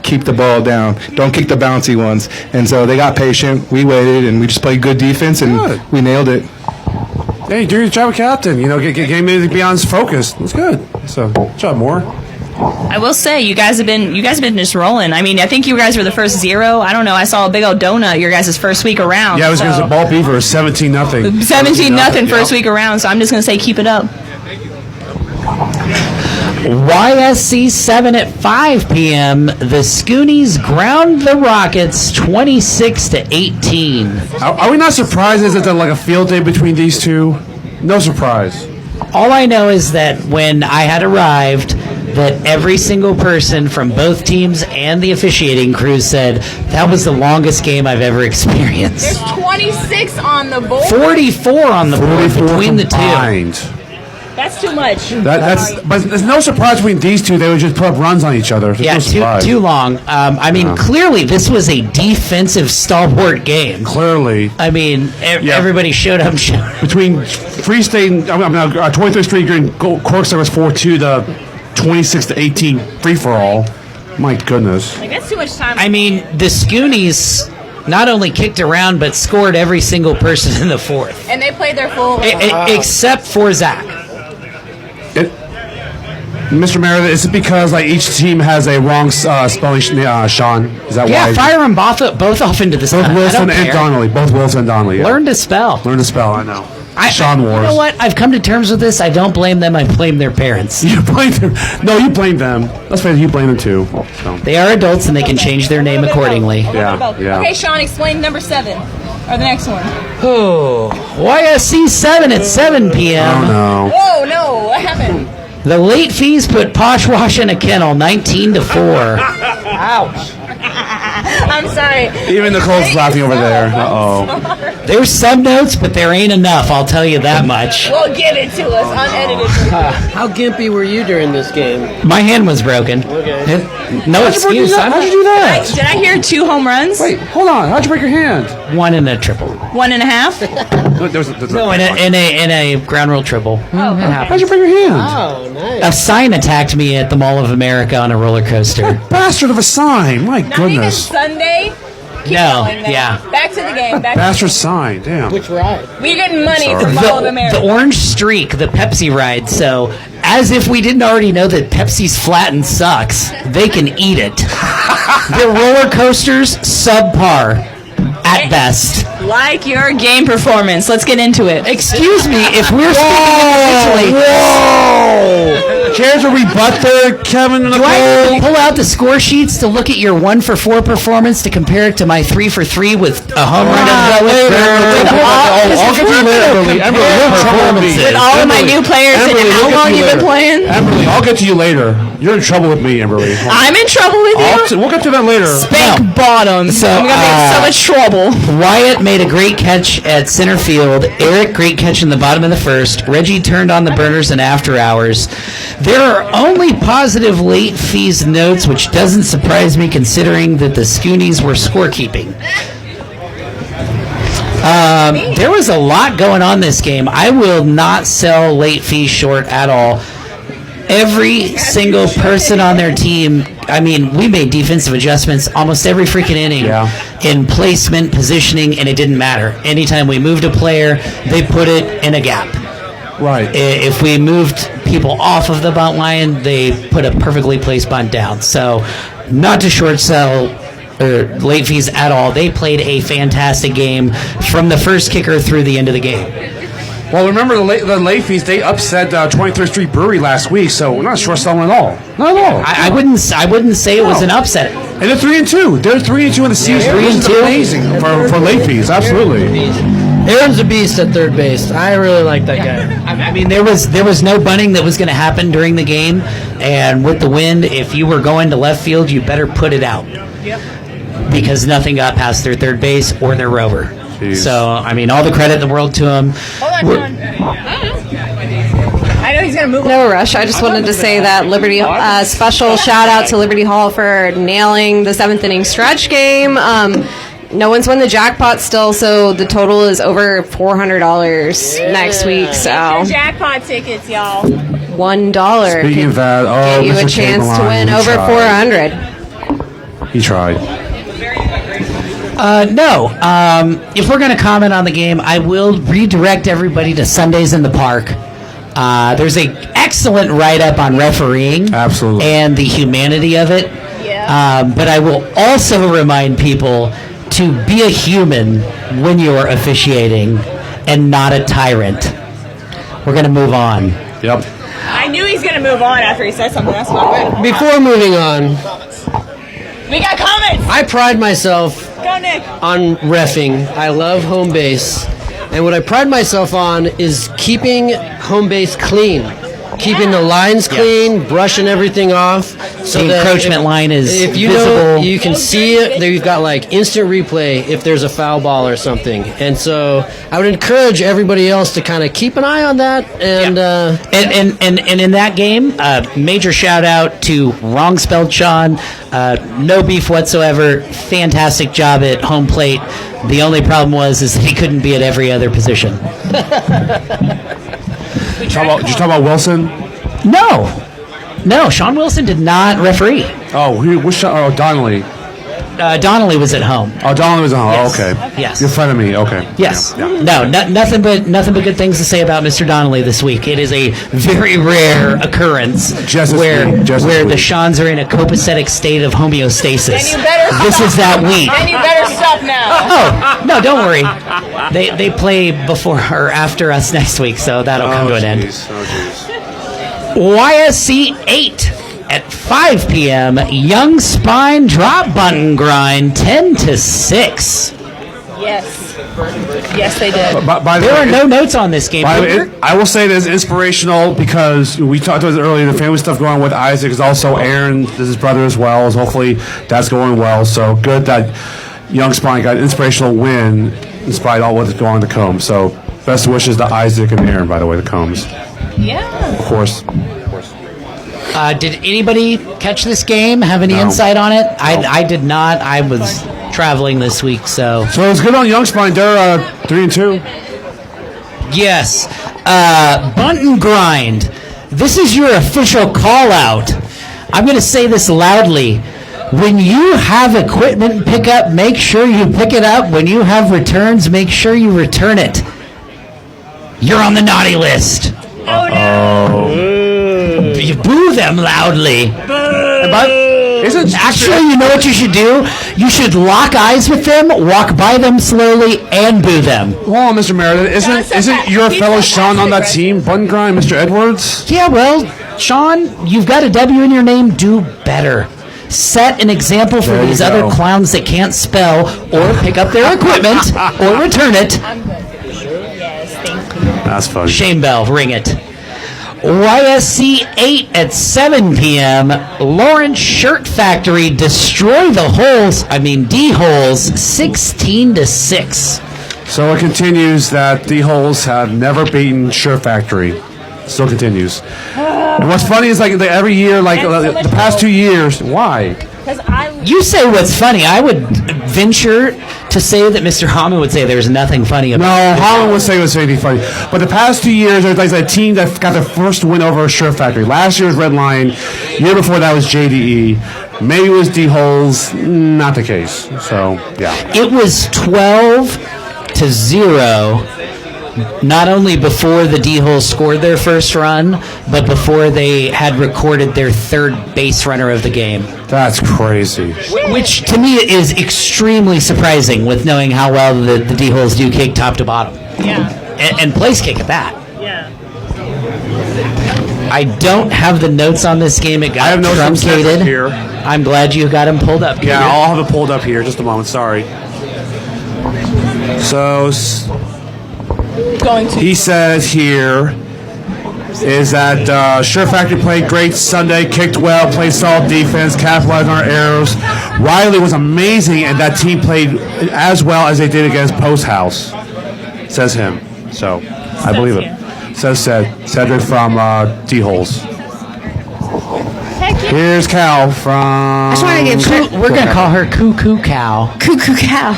keep the ball down. Don't kick the bouncy ones. And so they got patient. We waited, and we just played good defense, and we nailed it. Hey, do your job, captain. Game beyond focus. That's good. So, good job, Moore. I will say, you guys have been just rolling. I mean, I think you guys were the first 0. I don't know. I saw a big old donut your guys' first week around. Yeah, it was against the Ball Beaver, 17-0. 17-0 first week around. So I'm just gonna say, keep it up. YSC 7 at 5 p.m. The Scoonies ground the Rockets 26-18. Are we not surprised? Is it like a field day between these two? No surprise. All I know is that when I had arrived, that every single person from both teams and the officiating crews said that was the longest game I've ever experienced. There's 26 on the board. 44 on the board between combined. The two. That's too much. But there's no surprise between these two. They would just put up runs on each other. There's too long. Clearly this was a defensive stalwart game. Clearly. I mean, everybody showed up. Between Free State and 23rd Street and Corkstar was 4-2 to 26-18 free-for-all. My goodness. Like, that's too much time. I mean, the Scoonies not only kicked around, but scored every single person in the fourth. And they played their full... except for Zach. Mr. Meredith, is it because each team has a wrong spelling, Sean? Is that why? Yeah, fire them both off into the sun. Both Wilson and Donnelly. Both Wilson and Donnelly. Yeah. Learn to spell. I know. Sean Wars. You know what? I've come to terms with this. I don't blame them. I blame their parents. You blame them. No, you blame them. Let's face it, you blame them too. So. They are adults and they can change their name accordingly. Yeah. Okay, Sean, explain number 7. Or the next one. Oh, YSC 7 at 7 p.m. Oh, no. Whoa, no. What happened? The late fees put Poshwash in a kennel, 19-4. Ouch. I'm sorry. Even Nicole's laughing over there. Uh-oh. There's some notes, but there ain't enough, I'll tell you that much. Well, give it to us, unedited. How gimpy were you during this game? My hand was broken. Okay. No excuse. How'd you do that? Did I hear 2 home runs? Wait, hold on. How'd you break your hand? 1 in a triple. 1.5? No, in a ground rule triple. How'd you break your hand? Oh, nice. A sign attacked me at the Mall of America on a roller coaster. Bastard of a sign. My Not even goodness. Sunday. Keep No, going, man. yeah. Back to the game. Bastard sign. Damn. Which ride? We're getting money at the Mall of America. The orange streak, the Pepsi ride. So, as if we didn't already know that Pepsi's flat and sucks, they can eat it. The roller coasters, subpar at best. Like your game performance. Let's get into it. Excuse me, if we're speaking individually. Whoa! Care to rebut there, Kevin? Do I pull out the score sheets to look at your 1 for 4 performance to compare it to my 3 for 3 with a home run? I'll get to you later, Emily. With all of my new players and how long you've been playing? Emily, I'll get to you later. You're in trouble with me, Emily. I'm in trouble with you? We'll get to that later. Spank bottom. So, I'm going to be in so much trouble. Wyatt made a great catch at center field. Eric, great catch in the bottom of the first. Reggie turned on the burners in after hours. There are only positive late fees notes, which doesn't surprise me considering that the Scoonies were scorekeeping. There was a lot going on this game. I will not sell late fees short at all. Every single person on their team, I mean, we made defensive adjustments almost every freaking inning in placement, positioning, and it didn't matter. Anytime we moved a player, they put it in a gap. Right. If we moved people off of the bunt line, they put a perfectly placed bunt down. So, not to short sell late fees at all. They played a fantastic game from the first kicker through the end of the game. Well, remember the late fees, they upset 23rd Street Brewery last week, so we're not short selling at all. Not at all. I wouldn't say it was an upset. And they're 3-2. They're 3-2 in the season. 3-2. Amazing for late fees. Absolutely. Aaron's a beast at third base. I really like that guy. I mean, there was no bunting that was going to happen during the game, and with the wind, if you were going to left field, you better put it out. Yep. Because nothing got past their third base or their rover. Jeez. So, I mean, all the credit in the world to him. Hold on, Sean. I know he's going to move on. No rush. I just wanted to say that Liberty special shout out to Liberty Hall for nailing the 7th inning stretch game. no one's won the jackpot still, so the total is over $400 next week. Your So jackpot tickets, y'all. $1 Speaking of that, get you Mr. a chance to Chamberlain, win he over tried. 400. He tried. No. If we're going to comment on the game, I will redirect everybody to Sundays in the Park. There's a excellent write-up on refereeing. Absolutely. And the humanity of it. But I will also remind people to be a human when you're officiating and not a tyrant. We're going to move on. Yep. I knew he's gonna move on after he said something. That's why. Before moving on, We got comments. I pride myself Go, Nick. on reffing. I love home base. And what I pride myself on is keeping home base clean. Keeping the lines clean, brushing everything off. So The that encroachment line is if you visible. know, you can see it. There you've got like instant replay if there's a foul ball or something. And so I would encourage everybody else to kind of keep an eye on that. And And in that game, major shout out to wrong spelled Sean. No beef whatsoever. Fantastic job at home plate. The only problem was is that he couldn't be at every other position. Did you talk about Wilson? No, Sean Wilson did not referee. Oh, Donnelly. Donnelly was at home. Oh, Donnelly was at home. Yes. Oh, okay. Yes. You're in front of me. Okay. Yes. Yeah. No, nothing but good things to say about Mr. Donnelly this week. It is a very rare occurrence where the Seans are in a copacetic state of homeostasis. Then you better This is that week. Then you better stop now. Oh, no, don't worry. They play before or after us next week, so that'll come to an end. YSC 8 at 5 p.m. Young Spine drop button grind 10-6. Yes. Yes, they did. There are no notes on this game. I will say it is inspirational because we talked about it earlier. The family stuff going on with Isaac is also Aaron, this is his brother as well. So hopefully that's going well. So good that Young Spine got an inspirational win in spite of all what's going on in the Combs. So best wishes to Isaac and Aaron, by the way, the Combs. Yeah. Of course. Did anybody catch this game? Have any insight on it? I did not. I was traveling this week, so. So it's good on Young Spine. They're 3-2. Yes. Bunt and grind. This is your official call out. I'm going to say this loudly. When you have equipment pickup, make sure you pick it up. When you have returns, make sure you return it. You're on the naughty list. Oh no. You boo them loudly. Actually, you know what you should do? You should lock eyes with them, walk by them slowly, and boo them. Well, Mr. Meredith, isn't your fellow Sean on that team, Bun Grind, Mr. Edwards? Yeah, well, Sean, you've got a W in your name. Do better. Set an example for these other clowns that can't spell or pick up their equipment or return it. Yes, thank you. That's funny. Shame bell, ring it. YSC 8 at 7 p.m. Lawrence Shirt Factory destroy the D-holes 16-6. So it continues that D-holes have never beaten Shirt Factory. Still continues. And what's funny is like every year, like the past 2 years, why? You say what's funny. I would venture to say that Mr. Hammond would say there's nothing funny about it. No, Holland would say it was anything funny. But the past 2 years, there's like a team that got their first win over a Shirt Factory. Last year was Red Lion. Year before that was JDE. Maybe it was D-Holes. Not the case. So, yeah. It was 12-0. Not only before the D-Holes scored their first run, but before they had recorded their third base runner of the game. That's crazy. Which, to me, is extremely surprising with knowing how well the D-Holes do kick top to bottom. Yeah. And place kick at that. Yeah. I don't have the notes on this game. It got truncated. Here. I'm glad you got them pulled up. Yeah, I'll have it pulled up here. Just a moment. Sorry. So... He says here is that Shirt Factory played great Sunday, kicked well, played solid defense, capitalized on our errors. Riley was amazing, and that team played as well as they did against Post House, says him. So, I believe it. Says Cedric from D-Holes. Heck yeah. Here's Cal from. I just want to give We're going to call her Cuckoo Cow. Cuckoo Cow.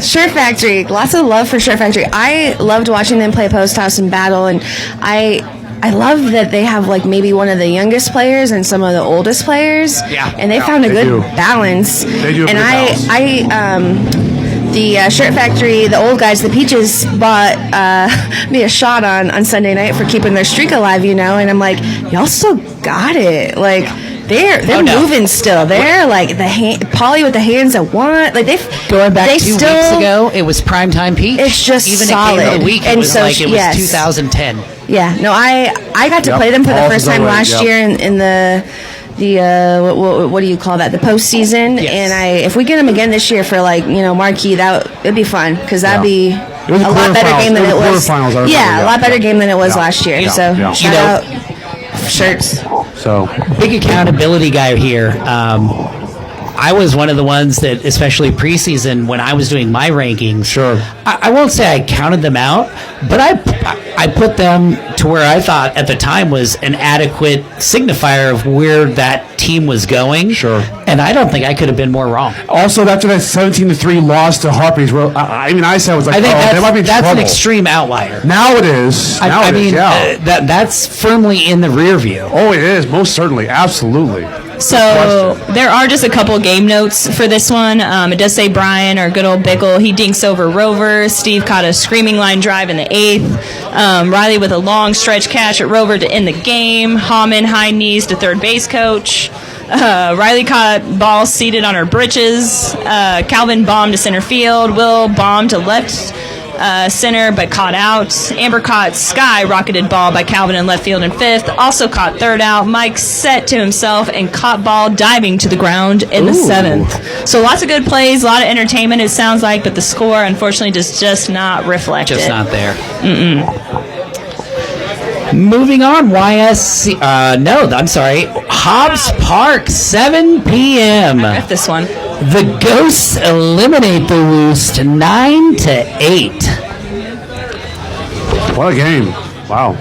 Shirt Factory. Lots of love for Shirt Factory. I loved watching them play Post House and Battle, and I love that they have like maybe one of the youngest players and some of the oldest players. Yeah. And they found a good balance. They do. And the Shirt Factory, the old guys, the Peaches, bought me a shot on Sunday night for keeping their streak alive, and I'm like, y'all still got it. Like, they're moving still. They're like Polly with the hands that want. Like going back 2 weeks ago, it was primetime Peach. It's just even solid. Game of the week, it was like it was 2010. Yeah, no, I got to play them for the first time last year in the what do you call that? The postseason. Yes. And if we get them again this year for marquee, it'd be fun because that'd be a lot better game than it was. Yeah, a lot better game than it was last year. So shout out Shirts. So big accountability guy here. I was one of the ones that, especially preseason, when I was doing my rankings, I won't say I counted them out, but I put them to where I thought at the time was an adequate signifier of where that team was going. Sure. And I don't think I could have been more wrong. Also, after that 17-3 loss to Harpies, I said I was like, they might be in that's trouble. an extreme outlier. Now it is. That's firmly in the rear view. Oh, it is, most certainly, absolutely. So there are just a couple game notes for this one. It does say Brian, or good old Bickle, he dinks over Rover. Steve caught a screaming line drive in the 8th. Riley with a long stretch catch at Rover to end the game. Hammond high knees to third base coach. Riley caught ball seated on her britches. Calvin bombed to center field. Will bombed to left center, but caught out. Amber caught sky rocketed ball by Calvin in left field in 5th. Also caught third out. Mike set to himself and caught ball diving to the ground in the 7th. So lots of good plays, a lot of entertainment, it sounds like, but the score, unfortunately, does just not reflect it. Just not there. Moving on, YSC. Hobbs Park, 7 p.m. I got this one. The Ghosts eliminate the Woost 9-8. What a game. Wow.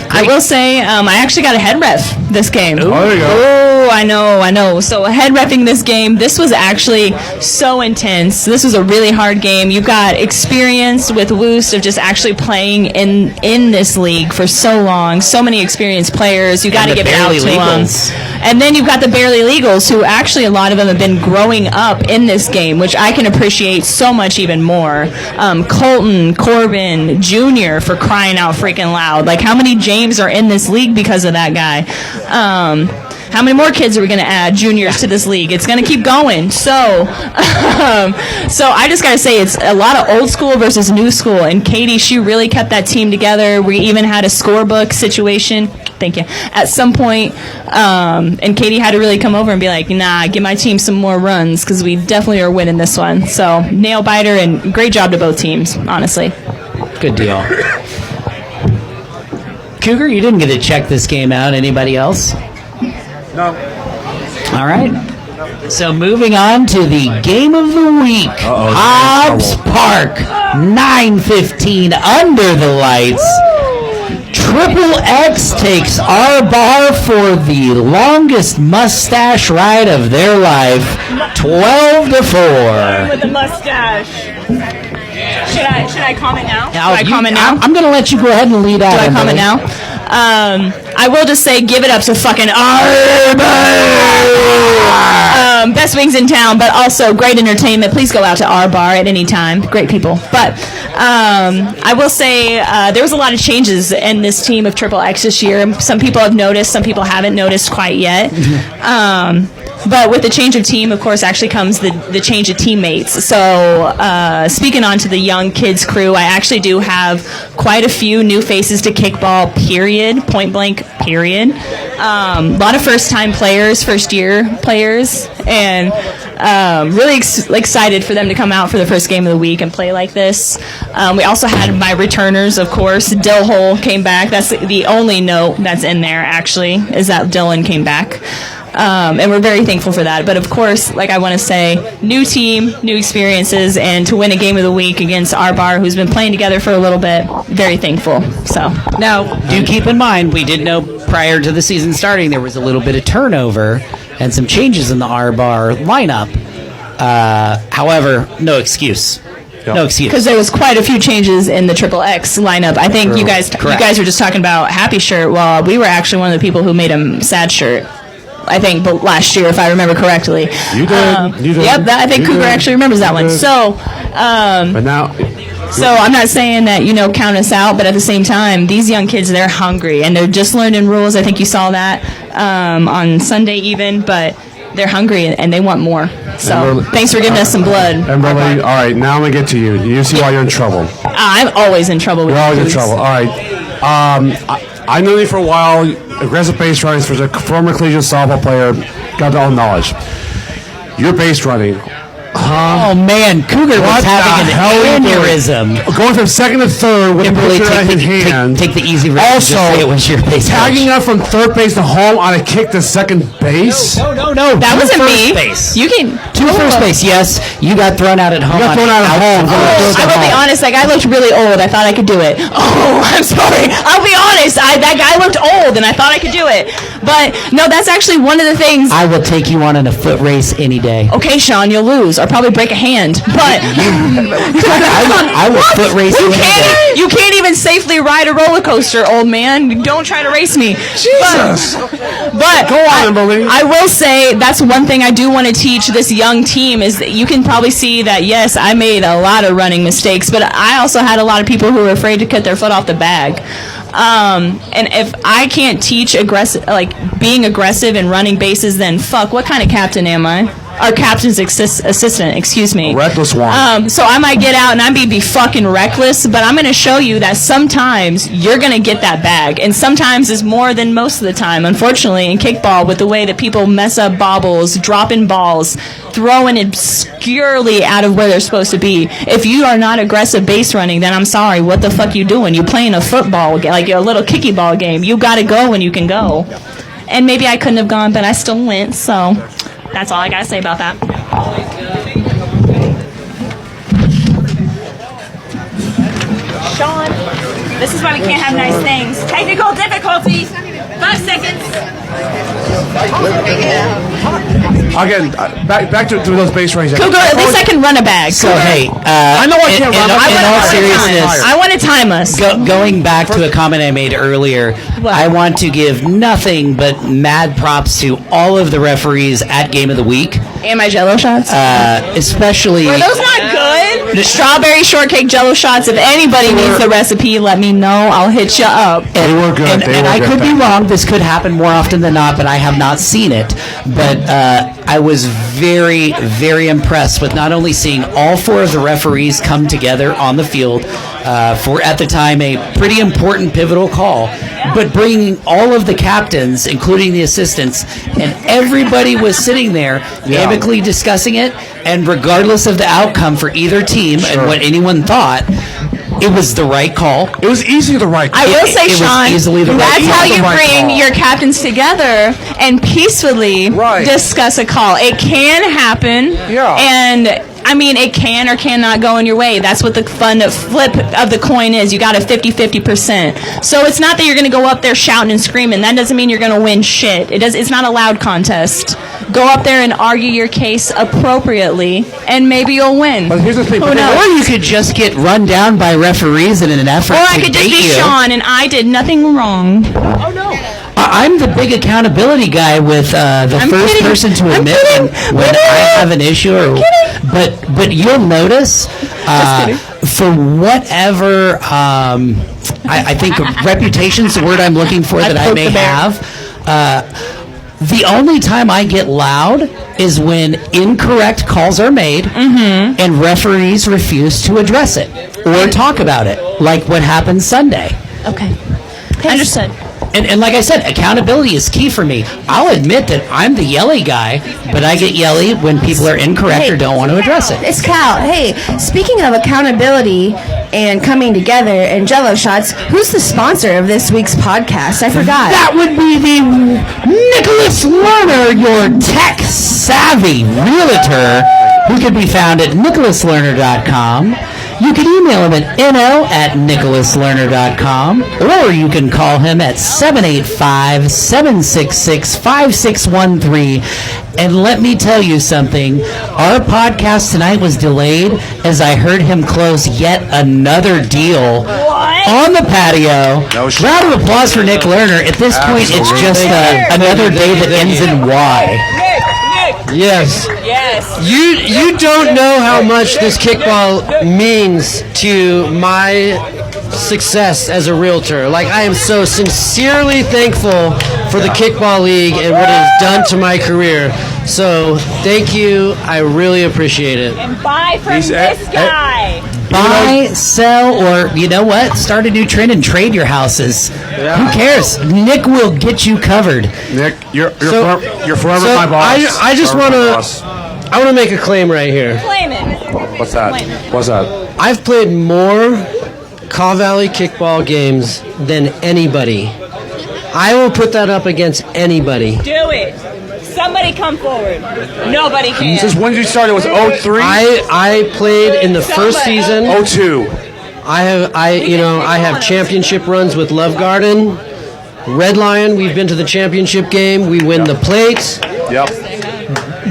I will say, I actually got a head ref this game. Oh, there you go. Oh, I know. So head reffing this game, this was actually so intense. This was a really hard game. You got experience with Woost of just actually playing in this league for so long. So many experienced players. You got to give it out to them. And then you've got the barely legals, who actually a lot of them have been growing up in this game, which I can appreciate so much even more. Colton, Corbin, Jr., for crying out freaking loud. Like, how many James are in this league because of that guy? How many more kids are we going to add, juniors, to this league? It's going to keep going. So I just got to say, it's a lot of old school versus new school. And Katie, she really kept that team together. We even had a scorebook situation. Thank you. At some point, and Katie had to really come over and be like, nah, give my team some more runs, because we definitely are winning this one. So nail biter, and great job to both teams, honestly. Good deal. Cougar, you didn't get to check this game out. Anybody else? No. All right. So moving on to the game of the week. Hobbs Park, 9:15 under the lights. Triple X takes our bar for the longest mustache ride of their life, 12-4. With the mustache. Should I comment now? I'm going to let you go ahead and lead out. Do I comment now? I will just say, give it up to fucking Arbor! Best wings in town, but also great entertainment. Please go out to our bar at any time. Great people. But I will say there was a lot of changes in this team of Triple X this year. Some people have noticed, some people haven't noticed quite yet. But with the change of team, of course, actually comes the change of teammates. So speaking on to the young kids crew, I actually do have quite a few new faces to Kickball, period, point blank, period. A lot of first-time players, first-year players, and really excited for them to come out for the first game of the week and play like this. We also had my returners, of course. Dill Hole came back. That's the only note that's in there, actually, is that Dylan came back. And we're very thankful for that. But of course, like I want to say, new team, new experiences, and to win a game of the week against our bar, who's been playing together for a little bit, very thankful. So Now, do keep in mind, we did know prior to the season starting there was a little bit of turnover and some changes in the R-Bar lineup. However, no excuse. No excuse. Because there was quite a few changes in the Triple X lineup. I think you guys were just talking about Happy Shirt. Well, we were actually one of the people who made him Sad Shirt. I think, but last year, if I remember correctly. You did. You did. Yep, I think Cougar actually remembers that one. So, but now. So I'm not saying that, count us out, but at the same time, these young kids, they're hungry, and they're just learning rules. I think you saw that on Sunday even, but they're hungry, and they want more. So thanks for giving us some blood. Emberly, all right, now I'm going to get to you. You see why you're in trouble. I'm always in trouble with You're always in foods. trouble. All right. I know you for a while. Aggressive base running for a former collegiate softball player. Got all knowledge. Your base running. Oh man, Cougar was having an aneurysm. Going from second to third with a Kimberly, pitcher in hand. take the easy route. Also, Just say it was your base tagging coach. up from third base to home on a kick to second base. No. That wasn't first me. Base. You can To first base, yes. You got thrown out at home. You got thrown out at home. I will be honest, that guy looked really old. I thought I could do it. Oh, I'm sorry. I'll be honest. That guy looked old, and I thought I could do it. But, no, that's actually one of the things. I will take you on in a foot race any day. Okay, Sean, you'll lose, or probably break a hand. But I will foot race you any day. you can't even safely ride a roller coaster, old man. Don't try to race me. Jesus. But Go on, Emily. I will say that's one thing I do want to teach this young team is that you can probably see that, yes, I made a lot of running mistakes, but I also had a lot of people who were afraid to cut their foot off the bag. And if I can't teach being aggressive and running bases, then fuck, what kind of captain am I? Our captain's assistant, excuse me. Reckless one. So I might get out and I may be fucking reckless, but I'm going to show you that sometimes you're going to get that bag. And sometimes it's more than most of the time. Unfortunately, in kickball, with the way that people mess up bobbles, dropping balls, throwing obscurely out of where they're supposed to be. If you are not aggressive base running, then I'm sorry. What the fuck you doing? You playing a football, like a little kicky ball game. You got to go when you can go. And maybe I couldn't have gone, but I still went, so... That's all I gotta say about that. Sean, this is why we can't have nice things. Technical difficulties. 5 seconds. Again, back to those base runs. Cougar, at least I can run a bag. So hey, I know I can't run. in all seriousness, I want to time us. going back to a comment I made earlier, I want to give nothing but mad props to all of the referees at Game of the Week. And my Jello shots. Especially. Were those not good? Strawberry shortcake Jello shots. If anybody needs the recipe, let me know. I'll hit you up. They were good. And I could be wrong. This could happen more often than not, but I have not seen it. But I was very, very impressed with not only seeing all 4 of the referees come together on the field for, at the time, a pretty important pivotal call, but bringing all of the captains, including the assistants, and everybody was sitting there amicably discussing it, and regardless of the outcome for either team and what anyone thought, it was the right call. It was easily the right call. I will say, it Sean, was easily the right that's call. how you right bring call. your captains together and peacefully discuss a call. It can happen. Yeah. And I mean, it can or cannot go in your way. That's what the fun flip of the coin is. You got a 50-50%. So it's not that you're going to go up there shouting and screaming. That doesn't mean you're going to win shit. It's not a loud contest. Go up there and argue your case appropriately, and maybe you'll win. But here's the thing. Who knows? Or you could just get run down by referees in an effort Or to I could just bait be you. Sean, and I did nothing wrong. Oh, no. I'm the big accountability guy with the I'm first kidding. person to I'm admit kidding. when I have an issue. But you'll notice for whatever I think reputation's the word I'm looking for that I may have. The only time I get loud is when incorrect calls are made and referees refuse to address it or talk about it, like what happened Sunday. Okay. Understood. And like I said, accountability is key for me. I'll admit that I'm the yelly guy, but I get yelly when people are incorrect or don't want to address it. It's Cal. Hey, speaking of accountability and coming together and Jello shots, who's the sponsor of this week's podcast? I forgot. That would be the Nicholas Lerner, your tech-savvy realtor, who can be found at nicholaslerner.com. You can email him at info@nicholaslerner.com, or you can call him at 785-766-5613. And let me tell you something. Our podcast tonight was delayed as I heard him close yet another deal on the patio. Round of applause for Nick Lerner. At this point, it's just another day that ends in Y. Yes. You don't know how much this kickball means to my success as a realtor. Like, I am so sincerely thankful for the Kickball League and what it has done to my career. So, thank you. I really appreciate it. And buy from this guy. Buy, sell, or you know what? Start a new trend and trade your houses. Who cares? Nick will get you covered. Nick, you're forever my boss. I just want to. I want to make a claim right here. Claim it. What's that? What's that? I've played more Caw Valley kickball games than anybody. I will put that up against anybody. Do it. Somebody come forward. Nobody can. Since when did you start? It was 03? I played in the first season. 02. I have championship runs with Love Garden. Red Lion, we've been to the championship game. We win the plates. Yep.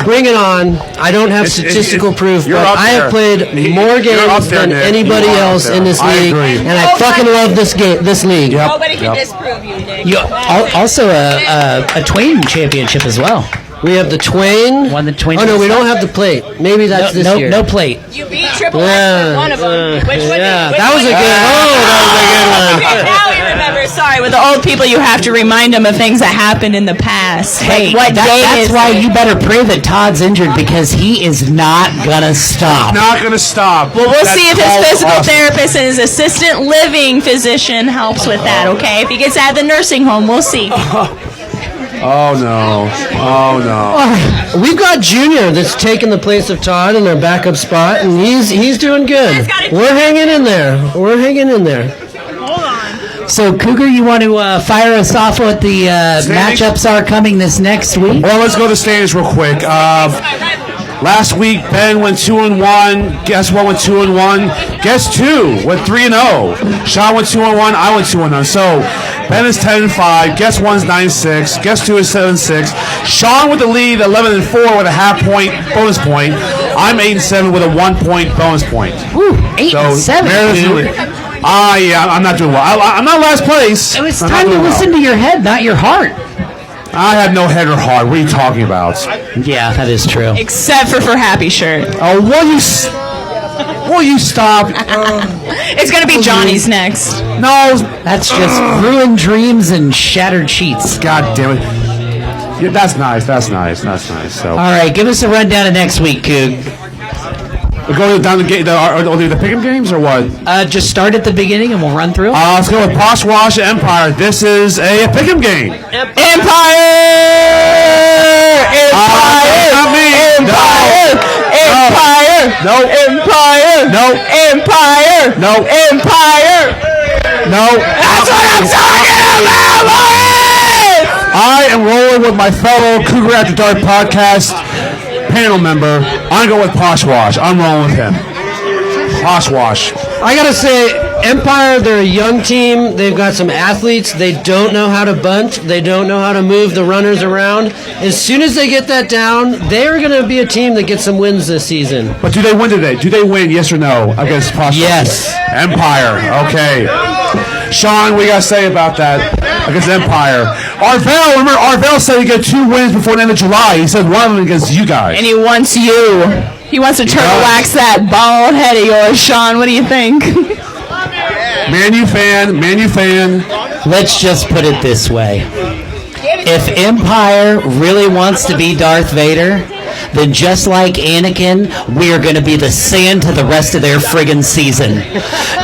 Bring it on. I don't have statistical proof, but I have played more games than anybody else in this league, and I fucking love this league. Nobody can disprove you, Nick. Also a Twain championship as well. We have the Twain. Won the Twain. Oh no, we don't have the plate. Maybe that's this year. No plate. You beat Triple X with one of them. Which one? That was a good one. Okay, now we remember. Sorry, with the old people, you have to remind them of things that happened in the past. Hey, like what day that's is why it? you better pray that Todd's injured, because he is not gonna stop. Not gonna stop. Well, we'll see if his physical therapist and his assistant living physician helps with that, okay? If he gets out of the nursing home, we'll see. Oh no! We've got Junior that's taking the place of Todd in our backup spot, and he's doing good. We're hanging in there. So, Cougar, you want to fire us off what the matchups are coming this next week? Well, let's go to standings real quick. Last week, Ben went 2-1. Guess what? Went 2-1. Guess two went 3-0. Sean went 2-1. I went 2-0. So Ben is 10-5. Guess one's 9-6. Guess two is 7-6. Sean with the lead, 11-4 with a half-point bonus point. I'm 8-7 with a 1-point bonus point. Ooh, 8-7. Yeah, I'm not doing well. I'm not last place. It's time to listen to your head, not your heart. I have no head or heart. What are you talking about? Yeah, that is true. Except for Happy Shirt. Oh, will you stop? It's going to be Johnny's next. No, that's just ruined dreams and shattered sheets. God damn it. Yeah, that's nice. So. All right, give us a rundown of next week, Coog. We're going down the pick'em games or what? Just start at the beginning and we'll run through. Let's go with Posh Wash Empire. This is a pick'em game. Empire! Not me. Empire! No. Empire! No. Empire! No. Empire! No. That's what I'm talking about, boys! I am rolling with my fellow Cougar After Dark podcast panel member. I'm going to go with Posh Wash. I'm rolling with him. Posh Wash. I gotta say, Empire, they're a young team. They've got some athletes. They don't know how to bunt. They don't know how to move the runners around. As soon as they get that down, they're going to be a team that gets some wins this season. But do they win today? Do they win, yes or no, against Posh Wash? Yes. Empire. Okay. Sean, what do you got to say about that against Empire? Arvell said he got 2 wins before the end of July. He said one of them against you guys. And he wants you. He wants to turtle wax that bald head of yours, Sean. What do you think? Man, you fan. Let's just put it this way. If Empire really wants to be Darth Vader, then just like Anakin, we are going to be the sand to the rest of their friggin' season.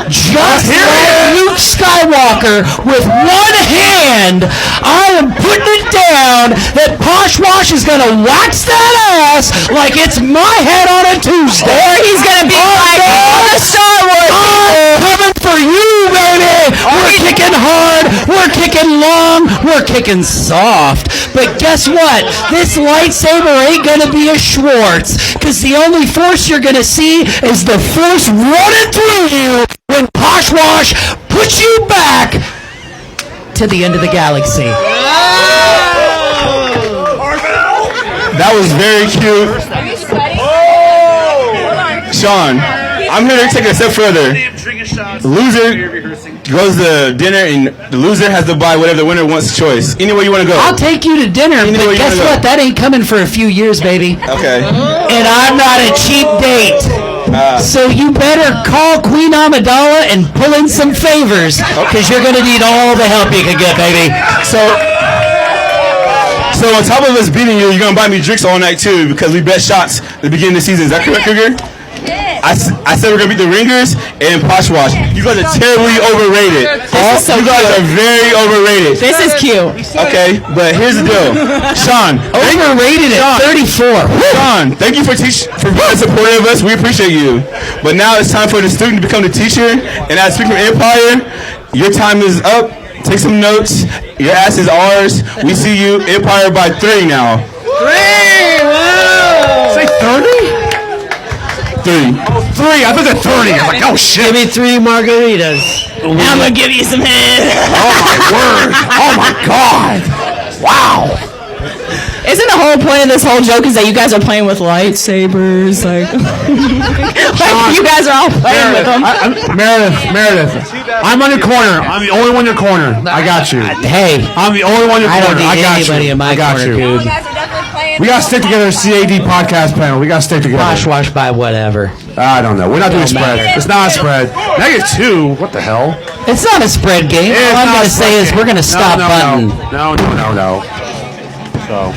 Just like Luke Skywalker with one hand. I am putting it down that Poshwash is going to wax that ass like it's my head on a Tuesday. Or he's gonna be like all the Star Wars I'm coming for you, baby. We're kicking hard. We're kicking long. We're kicking soft. But guess what? This lightsaber ain't going to be a Schwartz, because the only force you're going to see is the force running through you when Poshwash puts you back to the end of the galaxy. That was very cute. Sean, I'm here to take it a step further. The loser goes to dinner, and the loser has to buy whatever the winner wants choice. Anywhere you want to go. I'll take you to dinner, but guess what? That ain't coming for a few years, baby. Okay. And I'm not a cheap date. So you better call Queen Amidala and pull in some favors, because you're going to need all the help you can get, baby. So on top of us beating you, you're going to buy me drinks all night, too, because we bet shots at the beginning of the season. Is that correct, Cougar? I said we're going to beat the Ringers and Poshwash. You guys are terribly overrated. You guys are very overrated. This is cute. Okay, but here's the deal. Sean. Overrated at 34. Sean, thank you for being supportive of us. We appreciate you. But now it's time for the student to become the teacher. And as speaking from Empire, your time is up. Take some notes. Your ass is ours. We see you Empire by 3 now. 3! Wow! Say 30? 3. Oh, 3. I thought it 30. I was like, oh, shit. Give me 3 margaritas. I'm going to give you some head. Oh, my word. Oh, my God. Wow. Isn't the whole point of this whole joke is that you guys are playing with lightsabers? Like you guys are all playing with them. Meredith, I'm on your corner. I'm the only one in your corner. I got you. Hey, I'm the only one in your I corner. don't need I got anybody you. in my I got corner, you. Coog. We got to stick together, CAD podcast panel. We got to stick together. Poshwash by whatever. I don't know. We're not doing spread. It's not a spread. -2. What the hell? It's not a spread game. All I'm going to say is we're going to stop Button. No. So.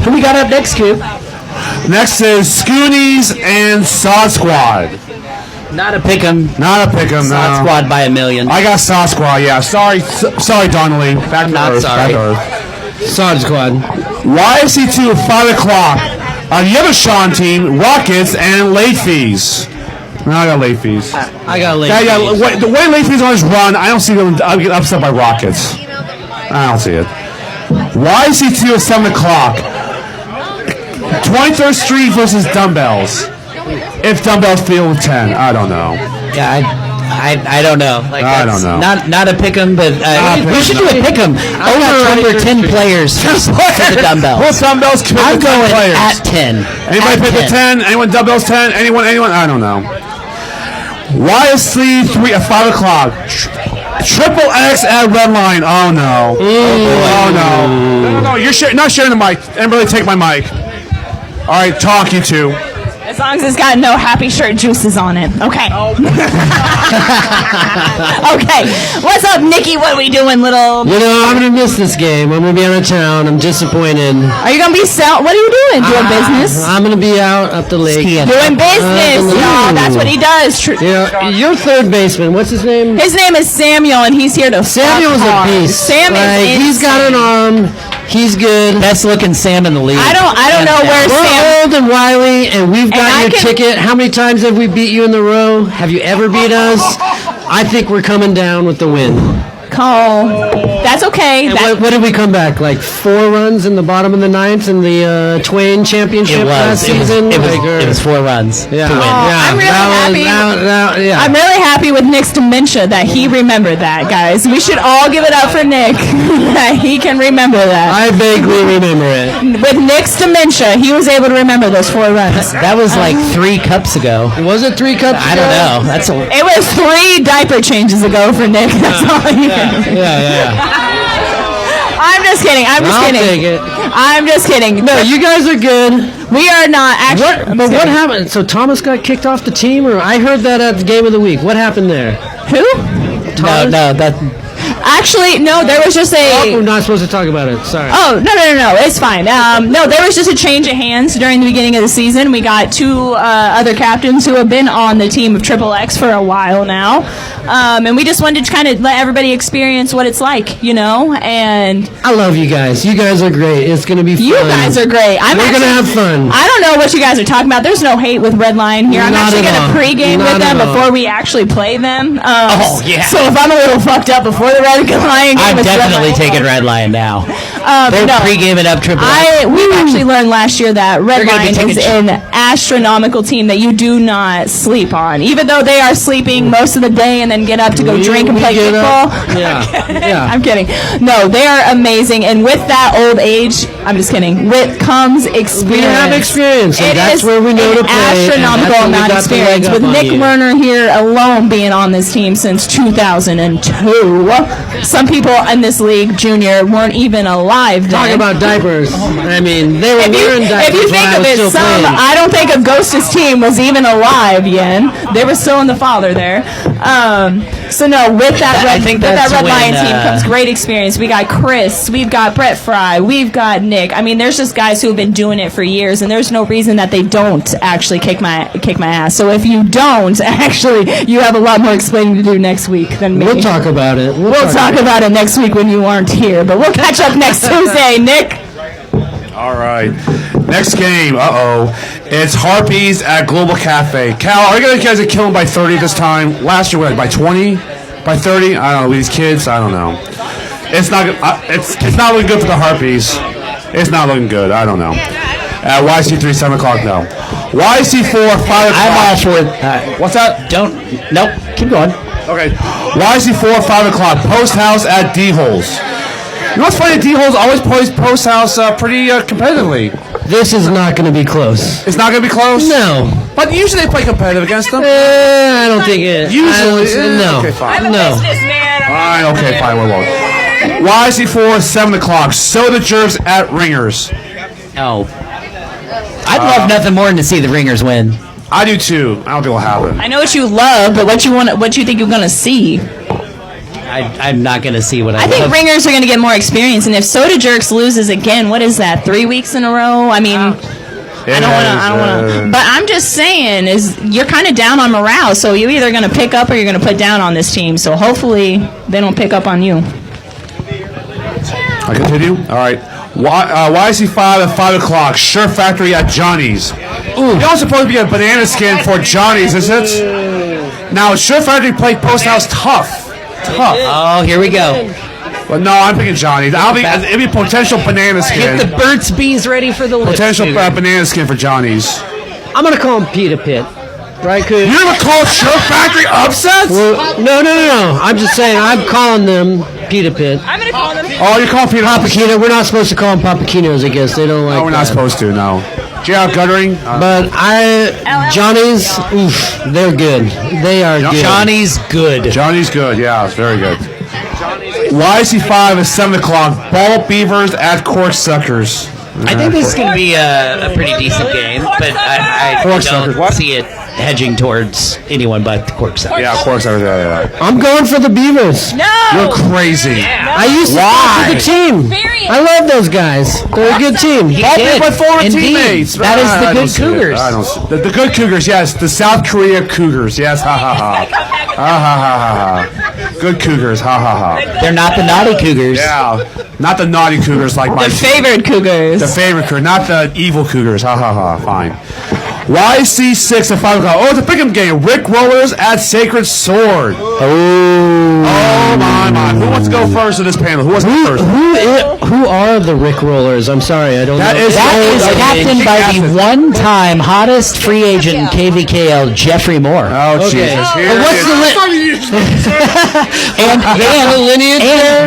Who we got up next, Coop? Next is Scoonies and Sod Squad. Not a pick'em. Not a pick'em, no. Sod Squad by 1,000,000. I got Sod Squad, yeah. Sorry, Donnelly. Back to not earth. sorry. Back to earth. Sod Squad. YFC2 at 5 o'clock. On the other Sean team, Rockets and late fees. No, I got late fees. I got late fees. The way late fees always run, I don't see them get upset by Rockets. I don't see it. YFC2 at 7 o'clock. 23rd Street versus Dumbbells. If Dumbbells feel with 10, I don't know. Yeah, I don't know. Like, I don't know. Not a pick'em, but we should do a pick'em. Over 10 players for the Dumbbells. Both Dumbbells commit I'm to 10 going players. at 10. Anybody pick the 10? Anyone Dumbbells 10? Anyone? I don't know. YSC 3 at 5 o'clock. Triple X at Red Line. Oh no. Oh no. No. You're not sharing the mic. Everybody take my mic. All right, talk you two. As long as it's got no happy shirt juices on it. Okay. Okay. What's up, Nikki? What are we doing, little? You know, I'm going to miss this game. I'm going to be out of town. I'm disappointed. Are you going to be what are you doing? Doing business? I'm going to be out up the lake. Doing business, y'all. That's what he does. Your third baseman, what's his name? His name is Samuel, and he's here to Samuel's a beast. Sam is he's got an arm. He's good. Best looking Sam in the league. I don't know where We're Sam. old and wily, and we've got your ticket. How many times have we beat you in the row? Have you ever beat us? I think we're coming down with the win. Cole. That's okay. What did we come back? Like 4 runs in the bottom of the 9th in the Twain Championship last season? It was 4 runs to win. I'm really happy. I'm really happy with Nick's dementia that he remembered that, guys. We should all give it up for Nick that he can remember that. I vaguely remember it. With Nick's dementia, he was able to remember those 4 runs. That was like 3 cups ago. Was it 3 cups I don't know. It was 3 diaper changes ago for Nick. That's all you can. Yeah. I'm just kidding. I'll take it. I'm just kidding. No, you guys are good. We are not actually. What happened? So Thomas got kicked off the team, or I heard that at the game of the week. What happened there? Who? No, Actually, no, there was just a... We're not supposed to talk about it. Sorry. Oh, no, it's fine. No, there was just a change of hands during the beginning of the season. We got two other captains who have been on the team of Triple X for a while now. And we just wanted to kind of let everybody experience what it's like, and... I love you guys. You guys are great. It's going to be fun. You guys are great. We're going to have fun. I don't know what you guys are talking about. There's no hate with Red Lion here. I'm actually going to pregame with them before we actually play them. So if I'm a little fucked up before the Red Lion game, I'm definitely taking Red Lion now. They're pre-gaming up Triple X. We've actually learned last year that Red Lion is an astronomical team that you do not sleep on. Even though they are sleeping most of the day and then get up to go drink and play kickball. Yeah. I'm kidding. No, they are amazing. And with that old age, I'm just kidding, comes experience. We have experience, and that's where we know to play. Astronomical amount of experience. With Nick Lerner here alone being on this team since 2002. Some people in this league, Junior, weren't even alive then. Talk about diapers. I mean, they were wearing diapers. If you think of it, I don't think of Ghost's team was even alive, Yen. They were still in the father there. So no, with that Red Lion team comes great experience. We got Chris, we've got Brett Fry, we've got Nick. I mean, there's just guys who have been doing it for years, and there's no reason that they don't actually kick my ass. So if you don't, actually, you have a lot more explaining to do next week than me. We'll talk about it. We'll talk about it next week when you aren't here, but we'll catch up next Tuesday, Nick. All right. Next game. It's Harpies at Global Cafe. Cal, are you guys kill them by 30 this time? Last year, by 20? By 30? I don't know. These kids, I don't know. It's not. It's not looking good for the Harpies. It's not looking good. I don't know. YC3, 7 o'clock now. YC4, 5 o'clock. I'm all for it. What's that? Nope. Keep going. Okay. YC4, 5 o'clock. Post House at D-Holes. You know what's funny? D-Holes always plays Post House pretty competitively. This is not going to be close. It's not going to be close? No. But usually they play competitive against them. I don't think it. Usually. No. Okay, fine. I'm a businessman. Fine, okay, fine. We're low. YC4, 7 o'clock. Soda Jerks at Ringers. Oh. I'd love nothing more than to see the Ringers win. I do too. I don't think it'll happen. I know what you love, but what you think you're going to see? I'm not going to see what I think Ringers are going to get more experience, and if Soda Jerks loses again, what is that, 3 weeks in a row? I mean, I don't want to. But I'm just saying, you're kind of down on morale, so you're either going to pick up or you're going to put down on this team. So hopefully they don't pick up on you. I continue? All right. YC5 at 5 o'clock. Sure Factory at Johnny's. Ooh. You know it's supposed to be a banana skin for Johnny's, is it? Now, Sure Factory played Post House tough. Oh, here we go. Well, no, I'm picking Johnny's. It'd be a potential banana skin. Get the Burt's Bees ready for the list. Potential banana skin for Johnny's. I'm going to call him Peter Pitt. Right, You're going to call Sure Factory upsets? Well, no. I'm just saying, I'm calling them Peter Pitt. I'm going to call them. Oh, you're calling Peter Papakino. We're not supposed to call them Papakinos, I guess. They don't like No, we're not supposed to, no. J.R. Guttering. But Johnny's, they're good. They are good. Johnny's good. Johnny's good, yeah, it's very good. YC5 at 7 o'clock. Ball Beavers at Corksuckers. I think this is going to be a pretty decent game, but I don't see it hedging towards anyone but the Corksuckers. Yeah, Corksuckers, yeah. I'm going for the Beavers. No! You're crazy. I used to play for the team. I love those guys. They're a good team. All my former teammates. That is the good Cougars. The good Cougars, yes. The South Korea Cougars, yes. Ha ha ha. Ha ha ha ha. Good Cougars, ha ha ha. They're not the naughty Cougars. Yeah, not the naughty Cougars like my The favorite Cougars. The favorite Cougars, not the evil Cougars. Ha ha ha. Fine. YC6 at 5 o'clock. Oh, it's a pick'em game. Rick Rollers at Sacred Sword. Oh my. Who wants to go first in this panel? Who wants to go first? Who are the Rick Rollers? I'm sorry, I don't know. That is captained by the one-time hottest free agent in KVKL, Jeffrey Moore. Oh, okay. Jesus.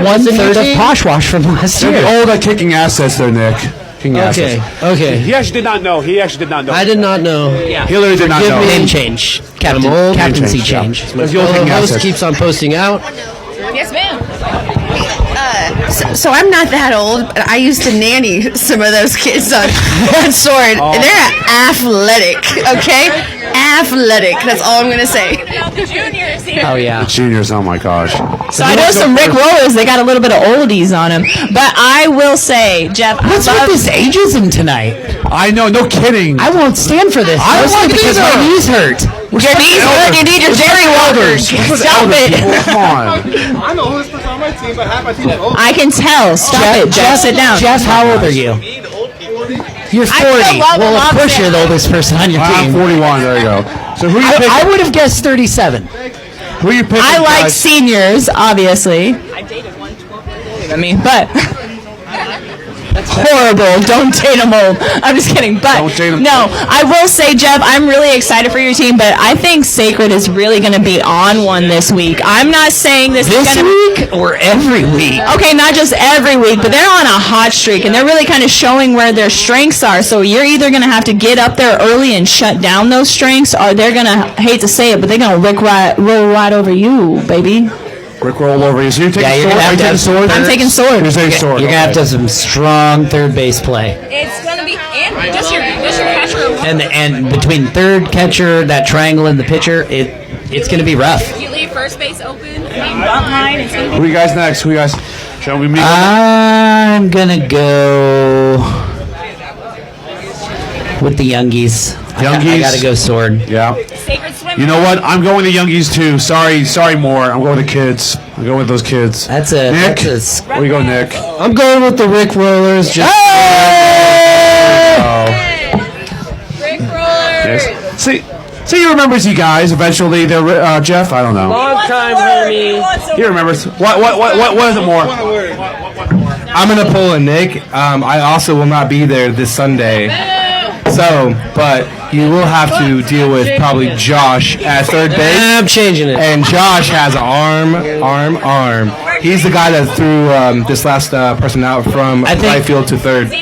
What's and 1/3 of Poshwash from last year. They're the old kicking assets there, Nick. Okay. He actually did not know. I did not know. Yeah. He literally did not know. Name change. Captaincy change. My host keeps on posting out. Yes, ma'am. So I'm not that old, but I used to nanny some of those kids on Sword. Oh. They're athletic, okay? athletic. That's all I'm gonna say. Oh yeah. The juniors, oh my gosh. So I know some Rick Rollers. They got a little bit of oldies on them, but I will say, Jeff, What's with this ageism tonight? I know, no kidding. I won't stand for this. I don't Mostly like it because either. my knees hurt. Your knees hurt. You need your Jerry Walters. Stop it. Come on. I'm the oldest person on my team, but half my team is old. I can tell. Stop it, Jeff. Sit down. Jeff, how old are you? You're 40. I feel Well, of loved course it. you're the oldest person on your I'm team. 41. There you go. So who you picking? I would have guessed 37. Who you picking? I like guys? seniors, obviously. I dated one 12-year-old. I mean, but that's horrible. Don't date them old. I'm just kidding. But Don't date 'em no, I will say, Jeff, I'm really excited for your team. But I think Sacred is really going to be on one this week. I'm not saying this is This gonna week or every week? Okay, not just every week, but they're on a hot streak, and they're really kind of showing where their strengths are. So you're either going to have to get up there early and shut down those strengths, or they're going to, hate to say it, but they're going to roll right over you, baby. Rick roll over you. So you're taking Yeah, you're sword? gonna have to have sword. I'm taking sword. You're taking sword. You're gonna have to have some strong third base play, It's gonna be just your catcher. and between third catcher, that triangle, and the pitcher, it's gonna be rough. You leave first base open. I mean, bunt line. It's gonna be. Who you guys next? Who you guys? Shall we meet? I'm gonna go with the Youngies. I gotta go sword. Yeah. Sacred swimmer. You know what? I'm going the Youngies too. Sorry, more. I'm going with the kids. I'm going with those kids. That's Nick. That's Where you go, Nick? I'm going with the Rick Rollers. Just Rick Roller. Yes. See, he remembers you guys. Eventually, they're Jeff. I don't know. long time, homie. He remembers. What is it more? I'm gonna pull a Nick. I also will not be there this Sunday. So, but you will have to deal with probably Josh at third base. I'm changing it. And Josh has arm. He's the guy that threw this last person out from right field to third.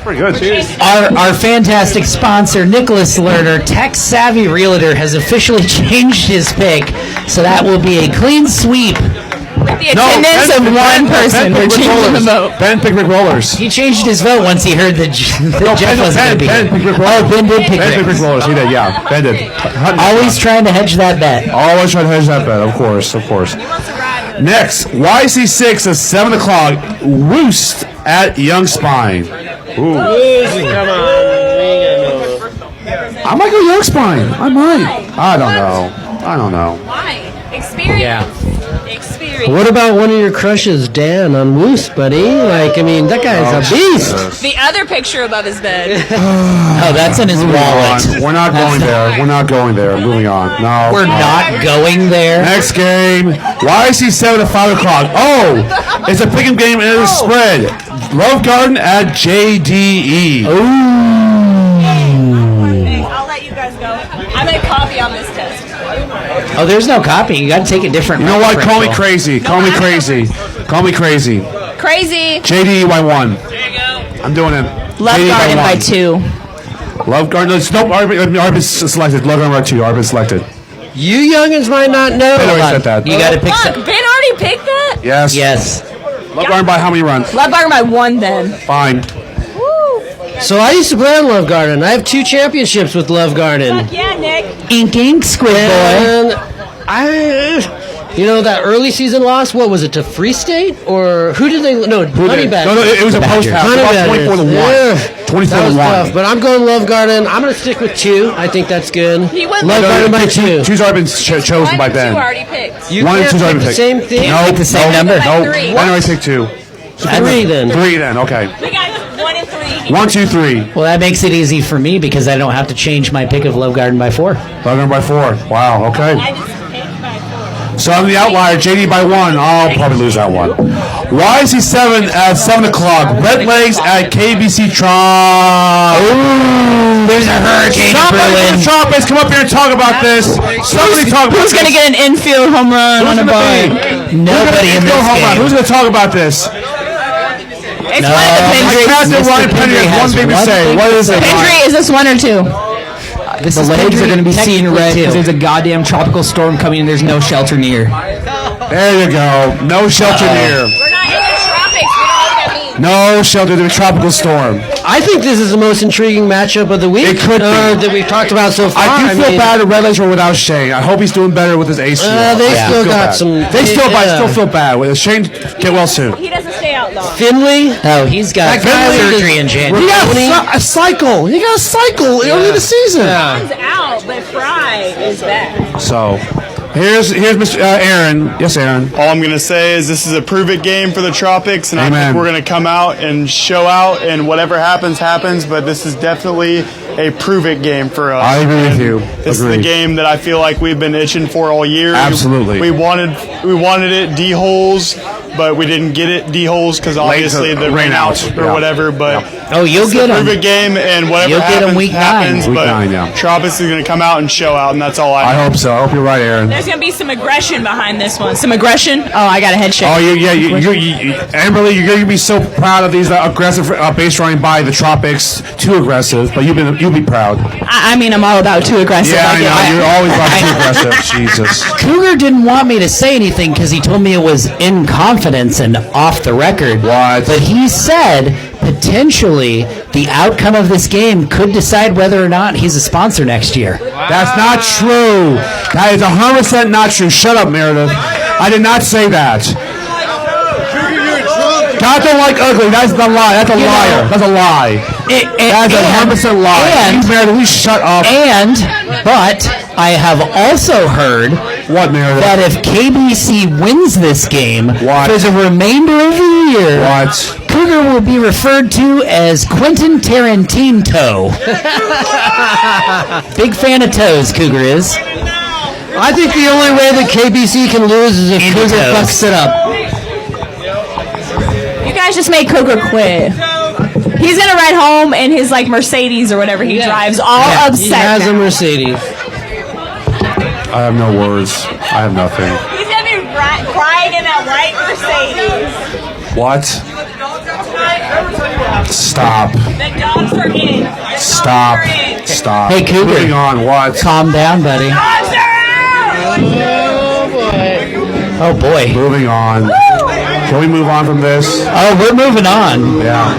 Pretty good. Cheers. Our fantastic sponsor, Nicholas Lerner, Tech Savvy Realtor, has officially changed his pick, so that will be a clean sweep. The attendance of one person. We're changing the vote. Ben picked Rick Rollers. He changed his vote once he heard that Jeff wasn't going to be Ben here. picked Rick Rollers. Oh, Ben did pick Ben picked Rick Rick. Rollers. He did, yeah. Ben did. Always trying to hedge that bet. Always trying to hedge that bet, of course. Next, YC6 at 7 o'clock. Roost at Young Spine. Ooh. I might go Young Spine. I might. I don't know. Why? Experience. Yeah. Experience. What about one of your crushes, Dan, on Woos, buddy? Like, I mean, that guy's a beast. The other picture above his bed. Oh, that's in his wallet. We're not going there. We're not going there. Moving on. No. We're not going there. Next game, YC 7 at 5 o'clock. Oh, it's a pick'em game and it's a spread. Love Garden at JDE. I'll let you guys go. I made copy on this test. Oh, there's no copy. You got to take a different. You know what? route, Call me Rachel. crazy. Call me crazy. Call me crazy. Crazy. JDE by 1. I'm doing it. Love JDE Garden by 1. 2. Love Garden. Nope. Arbit's selected. Love Garden by 2. Arbit's selected. You youngins might not know. Ben already said that. You got to pick. Fuck, Ben already picked that? Yes. Yes. Love Garden by how many runs? Love Garden by 1 then. Fine. So I used to play on Love Garden. I have 2 championships with Love Garden. Yeah, Nick. Ink, ink, squid boy. And that early season loss, what was it, to Free State? Or who did they, no, Honey Badger. No, it was a post half. Honey About Badgers. 24-1. Yeah. 24-1. That was tough, but I'm going Love Garden. I'm going to stick with 2. I think that's good. He went Love Garden by 2. 2's already been chosen by 1 Ben. and 2 already picked. You 1 and can't 2's already pick been the picked. same thing? No, Pick the same number? No, Three. Ben already picked 2. 3 then. 3 then, okay. We got 1 and 3. 1, 2, 3. Well, that makes it easy for me because I don't have to change my pick of Love Garden by 4. Love Garden by 4. Wow, okay. I just picked by 4. So I'm the outlier, JD by 1. I'll probably lose that one. YC 7 at 7 o'clock. Red Legs at KBC Trop. Ooh, there's a hurricane Somebody from brewing. the Trop base, come up here and talk about this. Somebody talk about Who's going to get an infield home run on a ball? Nobody in this game. Who's going to talk about this? It's No. one of the Pendry. Captain Mr. Ryan Penny Pendry has one has thing to one say. thing What to is it? say. Pendry, is this 1 or 2? This The is legs are going to be seeing red because technically there's a goddamn tropical storm coming and there's no shelter near. There you go. No shelter near. We're not in the tropics. We don't know what that means. No shelter. There's a tropical storm. I think this is the most intriguing matchup of the week. It could be. That we've talked about so far. I do feel bad the Red Legs were without Shane. I hope he's doing better with his ACL. They still got some. They still feel bad. With Shane, get well soon. He doesn't stay out long. Finley. Oh, he's got surgery in January. He got a cycle. He got a cycle early in the season. He's out, but Fry is back. So, here's Mr. Aaron. Yes, Aaron. All I'm going to say is this is a prove-it game for the Tropics, and I Amen. think we're going to come out and show out, and whatever happens, happens, but this is definitely a prove-it game for us. I agree with you. This is the game that I feel like we've been itching for all year. Absolutely. We wanted it D-holes, but we didn't get it D-holes because obviously the rain out or whatever, but you'll it's get a them. prove-it game, and whatever You'll get 'em happens, week 9. happens, Week but 9, yeah. Tropics is going to come out and show out, and that's all I hope so. I hope you're right, Aaron. There's going to be some aggression behind this one. Some aggression. Oh, I got a head shake. Oh, Amberly, you're going to be so proud of these aggressive base running by the Tropics. Too aggressive, but you'll be proud. I mean, I'm all about too aggressive. Yeah, I know. You're always about too aggressive. Jesus. Cougar didn't want me to say anything because he told me it was in confidence and off the record. What? But he said potentially the outcome of this game could decide whether or not he's a sponsor next year. That's not true. That is 100% not true. Shut up, Meredith. I did not say that. God don't like ugly. That's the lie. That's a liar. That's a lie. That's a 100% lie. And Meredith, we shut up. But I have also heard what, Meredith? That if KBC wins this game for the remainder of the year, Cougar will be referred to as Quentin Tarantino. Big fan of toes, Cougar is. I think the only way that KBC can lose is if Cougar fucks it up. You guys just made Cougar quit. He's gonna ride home in his Mercedes or whatever he drives, all upset. He has a Mercedes. I have no words. I have nothing. He's gonna be crying in that white Mercedes. What? Stop. The dogs are in. Stop. Hey, Cougar. Moving on. What? Calm down, buddy. Oh boy. Moving on. Can we move on from this? Oh, we're moving on. Yeah.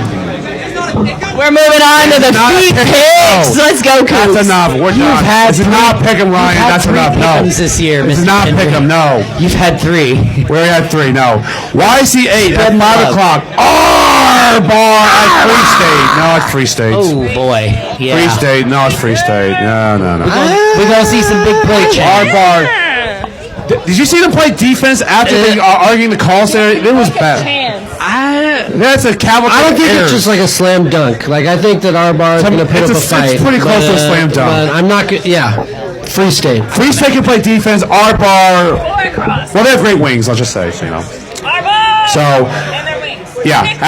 We're moving on to the feet picks. Let's go, Cougs. That's enough. We're done. It's not pick 'em, Ryan. That's enough. No. This year, it's Mr. not Kendrick. pick 'em. No. You've had 3. We already had 3. No. YC8 at Spread 5 love. o'clock. R-bar at Free State. No, it's Free State. Oh boy. Yeah. Free State. No, it's Free State. No. We're gonna see some big play change. R-bar. Did you see them play defense after they are arguing the calls there? It was bad. That's a cavalcade. I don't think errors. it's just like a slam dunk. I think that our bar is going to put up a fight. It's pretty close to a slam dunk. But I'm not good. Yeah. Free State. Free State can play defense. Our bar. Well, they have great wings. I'll just say, so, So, yeah.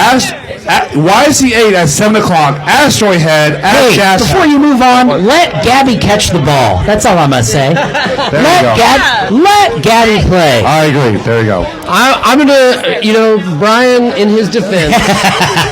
YC8 at 7 o'clock. Asteroid Head at Hey, Jazz. before you move on, let Gabby catch the ball. That's all I'm gonna say. Let Gabby play. I agree. There you go. I'm going to, Brian, in his defense,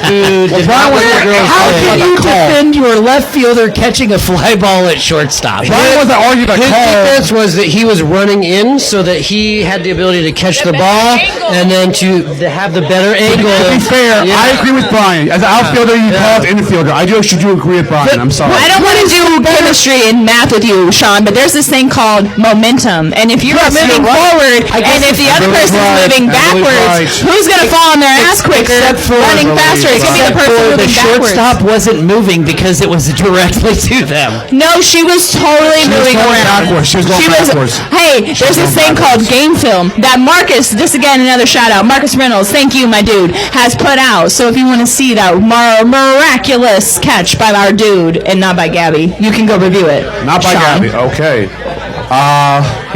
dude, How can you defend your left fielder catching a fly ball at shortstop? Brian wasn't arguing about his call. defense was that he was running in so that he had the ability to catch the ball and then to have the better angle. To be fair, I agree with Brian. As an outfielder, you call it infielder. I do actually agree with Brian. I'm sorry. I don't want to do chemistry and math with you, Sean, but there's this thing called momentum. And if you are moving forward, and if the other person's moving backwards, who's going to fall on their ass quicker, running faster? It's going to be the person moving The backwards. shortstop wasn't moving because it was directly to them. No, she was totally moving around. She was going backwards. Hey, there's this thing called game film that Marcus, this again, another shout out, Marcus Reynolds, thank you, my dude, has put out. So if you want to see that miraculous catch by our dude and not by Gabby, you can go review it. Not by Sean. Gabby. Okay.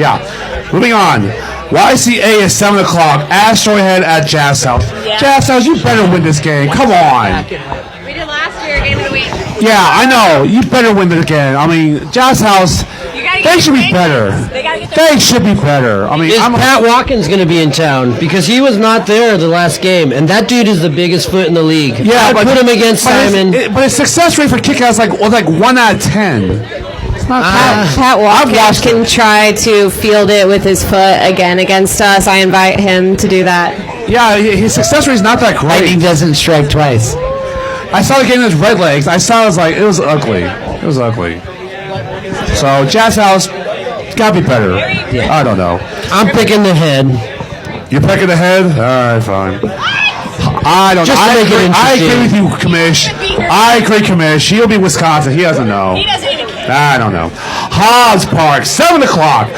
Yeah. Moving on. YCA is 7 o'clock. Asteroid Head at Jazz House. Yeah. Jazz House, you better win this game. Come on. We did last year, game of the week. Yeah, I know. You better win this game. I mean, Jazz House, they should be better. They should be better. I mean, Is Pat Watkins going to be in town? Because he was not there the last game, and that dude is the biggest foot in the league. Yeah, I'd but put him against Simon. But his success rate for kickouts was like 1 out of 10. It's not bad. Pat Watkins can try to field it with his foot again against us. I invite him to do that. Yeah, his success rate is not that Lightning great. doesn't strike twice. I saw the game against Red Legs. I saw it was ugly. It was ugly. So Jazz House gotta be better. Yeah. I don't know. I'm picking the head. You're picking the head? All right, fine. I don't know. I agree with you, Kamish. I agree, Kamish. He'll be Wisconsin. He doesn't know. He doesn't even care. I don't know. Hobbs Park, 7 o'clock.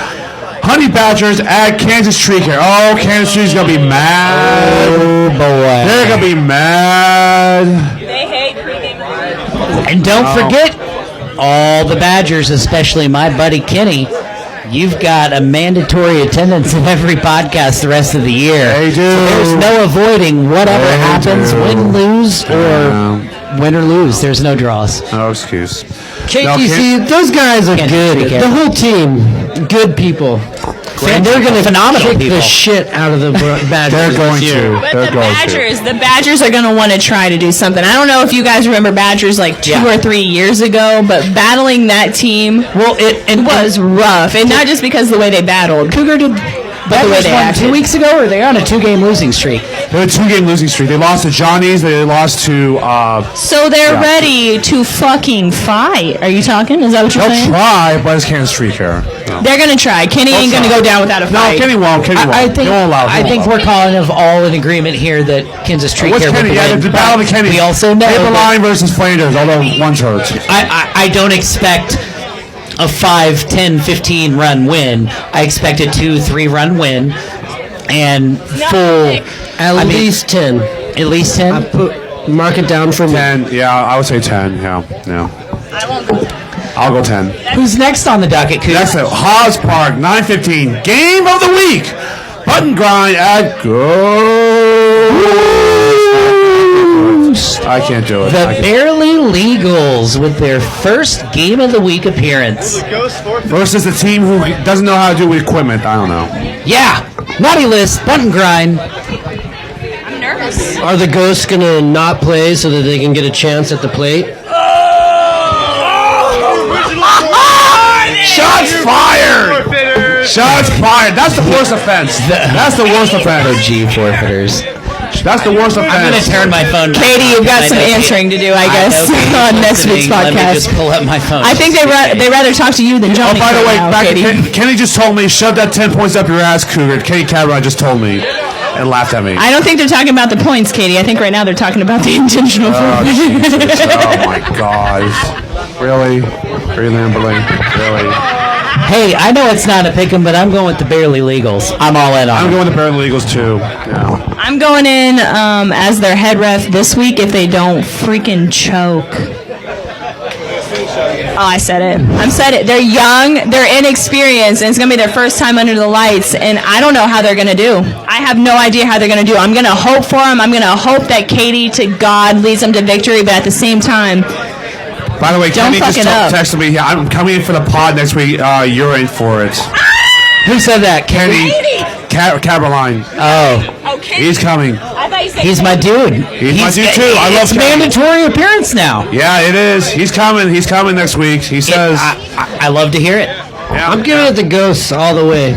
Honey Badgers at Kansas Tree Care. Oh, Kansas Tree's going to be mad. Oh, boy. They're going to be mad. They hate pregame. And don't forget, all the Badgers, especially my buddy Kenny, you've got a mandatory attendance in every podcast the rest of the year. They do. So there's no avoiding whatever happens, win, lose, or win or lose. There's no draws. No excuse. KTC, those guys are good. The whole team, good people. And they're going to phenomenal kick people. the shit out of the Badgers. They're going to. But the Badgers are going to want to try to do something. I don't know if you guys remember Badgers like 2 or 3 years ago, but battling that team, it was rough. And not just because of the way they battled. Cougar did. But the way they won acted. 2 weeks ago, or they're on a 2-game losing streak? They're a 2-game losing streak. They lost to Johnny's. They lost to... So they're ready to fucking fight. Are you talking? Is that what you're saying? They'll try, but it's Kansas Tree Care. No. They're going to try. Kenny ain't going to go down without a fight. No, Kenny won't. Kenny won't. I think we're calling of all in agreement here that Kansas Tree What's Care Kenny? will win. The battle of Kenny. We also know Line versus Flanders, although one's hurt. I don't expect a 5, 10, 15 run win. I expect a 2-3 run win and full. At least 10. At least 10. Mark it down for 10. Yeah, I would say 10. Yeah. I won't go. I'll go 10. Who's next on the docket, Cougar? That's it. Hobbs Park, 9:15. Game of the week. Button grind at Ghost. I can't do it. The Barely Legals with their first game of the week appearance. Versus the team who doesn't know how to do with equipment. I don't know. Yeah. Naughty list, button grind. I'm nervous. Are the Ghosts going to not play so that they can get a chance at the plate? Shots fired! Shots fired. That's the worst offense. That's the worst offense. G forfeiters. That's the worst offense. I'm going to turn my phone. Katie, you've got some answering to do, I guess, on next week's Let me podcast. just pull up my phone. I think they rather talk to you than Oh, Johnny. by the way, Katie. Kenny just told me, shove that 10 points up your ass, Cougar. Kenny Cameron just told me and laughed at me. I don't think they're talking about the points, Katie. I think right now they're talking about the intentional forfeit. Oh, my God. Really? Really, Amberley? Really? Hey, I know it's not a pick'em, but I'm going with the Barely Legals. I'm all in on I'm it. going with the Barely Legals, too. Yeah. I'm going in as their head ref this week if they don't freaking choke. Oh, I said it. I said it. They're young, they're inexperienced, and it's going to be their first time under the lights, and I don't know how they're going to do. I have no idea how they're going to do. I'm going to hope for them. I'm going to hope that Katie, to God, leads them to victory, but at the same time, By the way, don't Kenny fuck just it up. texted me. Yeah, I'm coming in for the pod next week. You're in for it. Who said that? Kenny. Caroline. Oh, okay. He's coming. I thought you said he's my dude. He's my dude, too. I love It's Kenny. mandatory appearance now. Yeah, it is. He's coming. He's coming next week. He says. I love to hear it. Yeah, I'm giving it the Ghosts all the way.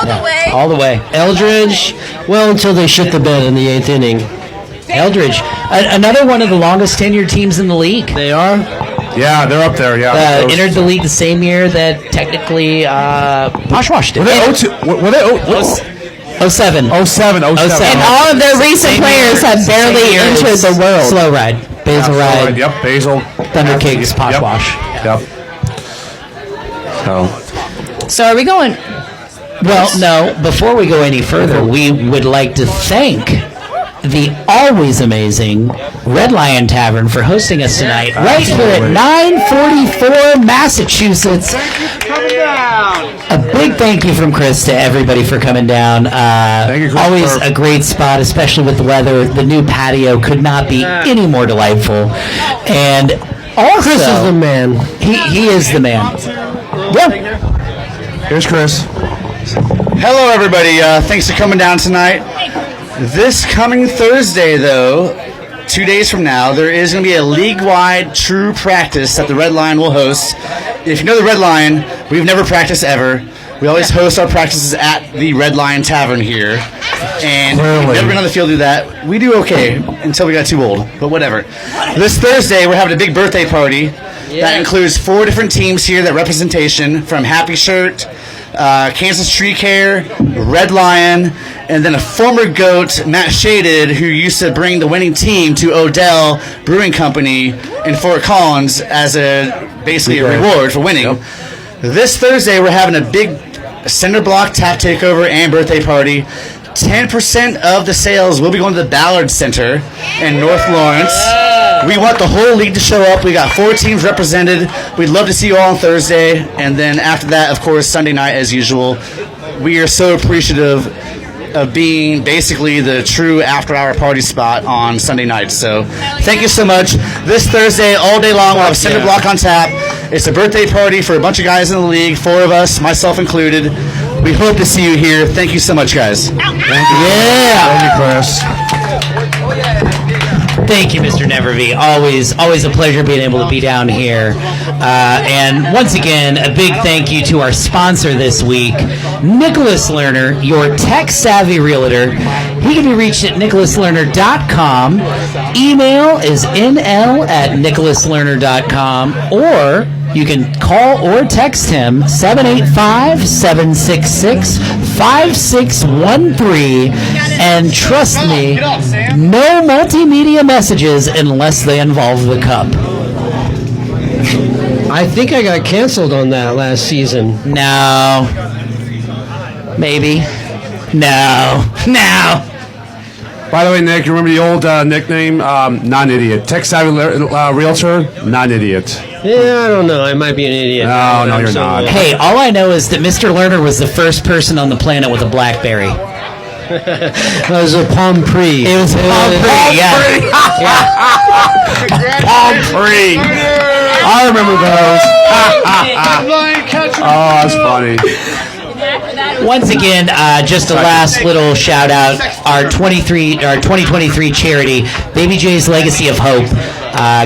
all the way. All the way. Eldridge, well, until they shit the bed in the 8th inning. Eldridge, another one of the longest tenured teams in the league. They are? Yeah, they're up there. Yeah. Entered the league the same year that technically Poshwash did. Were they 07. 07. And all of their recent players have barely entered the world. Slow ride. Basil ride. Yep, Basil. Thunder Kings, Poshwash. Yep. So are we going? Well, no, before we go any further, we would like to thank the always amazing Red Lion Tavern for hosting us tonight, right here at 944 Massachusetts. Thank you for coming down. A big thank you from Chris to everybody for coming down. Thank you, Chris. Always a great spot, especially with the weather. The new patio could not be any more delightful. And also, Chris is the man. He is the man. Yeah. Here's Chris. Hello, everybody. Thanks for coming down tonight. This coming Thursday, though, 2 days from now, there is going to be a league-wide true practice that the Red Lion will host. If you know the Red Lion, we've never practiced ever. We always host our practices at the Red Lion Tavern here. and we've never been on the field to do that. We do okay until we got too old, but whatever. This Thursday, we're having a big birthday party that includes 4 different teams here that representation from Happy Shirt, Kansas Tree Care, Red Lion, and then a former GOAT, Matt Shaded, who used to bring the winning team to Odell Brewing Company in Fort Collins as basically a reward for winning. Yep. This Thursday, we're having a big cinder block tap takeover and birthday party. 10% of the sales will be going to the Ballard Center in North Lawrence. We want the whole league to show up. We got 4 teams represented. We'd love to see you all on Thursday. And then after that, of course, Sunday night as usual. We are so appreciative of being basically the true after-hour party spot on Sunday nights. So thank you so much. This Thursday, all day long, we'll have a cinder block on tap. It's a birthday party for a bunch of guys in the league, 4 of us, myself included. We hope to see you here. Thank you so much, guys. Thank you. Yeah. Thank you, Chris. Thank you, Mr. Neverby. Always a pleasure being able to be down here. And once again, a big thank you to our sponsor this week, Nicholas Lerner, your tech-savvy realtor. He can be reached at nicholaslerner.com. Email is nl@nicholaslerner.com, or you can call or text him 785-766-5613. And trust me, no multimedia messages unless they involve the cup. I think I got canceled on that last season. No. Maybe. No. By the way, Nick, you remember the old nickname? Non-idiot. Tech-savvy realtor? Non-idiot. Yeah, I don't know. I might be an idiot. No, you're not. Hey, all I know is that Mr. Lerner was the first person on the planet with a BlackBerry. It was a Palm Pre. It was a Palm Pre, yeah. Palm Pre. I remember those. Oh, that's funny. Once again, just a last little shout out, our 2023 charity, Baby J's Legacy of Hope.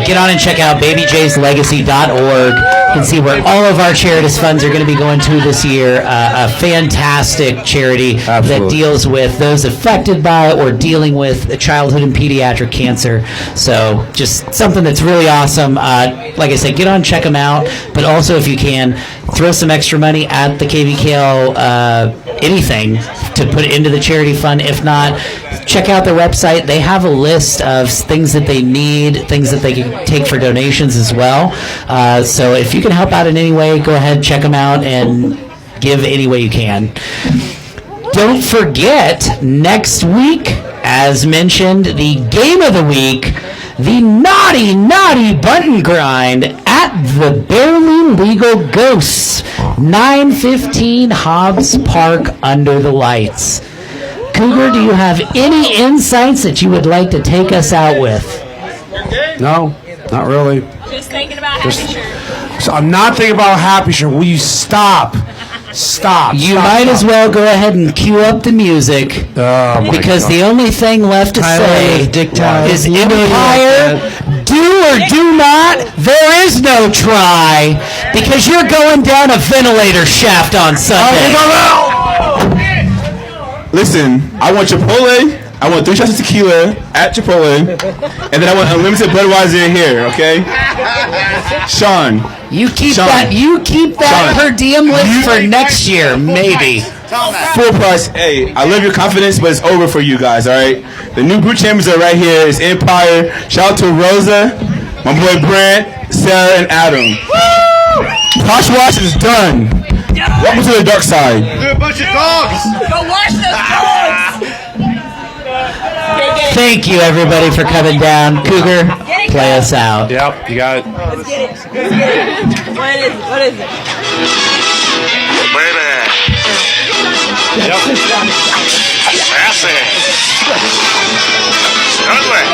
Get on and check out babyjslegacy.org. You can see where all of our charities funds are going to be going to this year. A fantastic charity that deals with those affected by or dealing with childhood and pediatric cancer. So just something that's really awesome. Like I said, get on, check them out. But also, if you can, throw some extra money at the KVKL anything to put into the charity fund. If not, check out their website. They have a list of things that they need, things that they can take for donations as well. So if you can help out in any way, go ahead, check them out, and give any way you can. Don't forget, next week, as mentioned, the game of the week, the naughty button grind at the Barely Legal Ghosts, 9:15 Hobbs Park under the lights. Cougar, do you have any insights that you would like to take us out with? No, not really. Just thinking about Happy Shirt. So I'm not thinking about Happy Shirt. Will you stop? You might as well go ahead and cue up the music, because the only thing left to say is Empire, do or do not, there is no try, because you're going down a ventilator shaft on Sunday. Listen, I want Chipotle. I want 3 shots of tequila at Chipotle, and then I want unlimited Budweiser in here. Okay, Sean. You keep that Sean, per diem list for next year, maybe. Full price. Hey, I love your confidence, but it's over for you guys. All right, the new group chambers are right here. It's Empire. Shout out to Rosa, my boy Brent, Sarah, and Adam. Posh wash is done. Welcome to the dark side. They're a bunch of dogs. Go wash those dogs. Thank you, everybody, for coming down. Cougar, play us out. Yep, you got it. Let's get it. What is it? Baby. Yep. Passing. Dudley.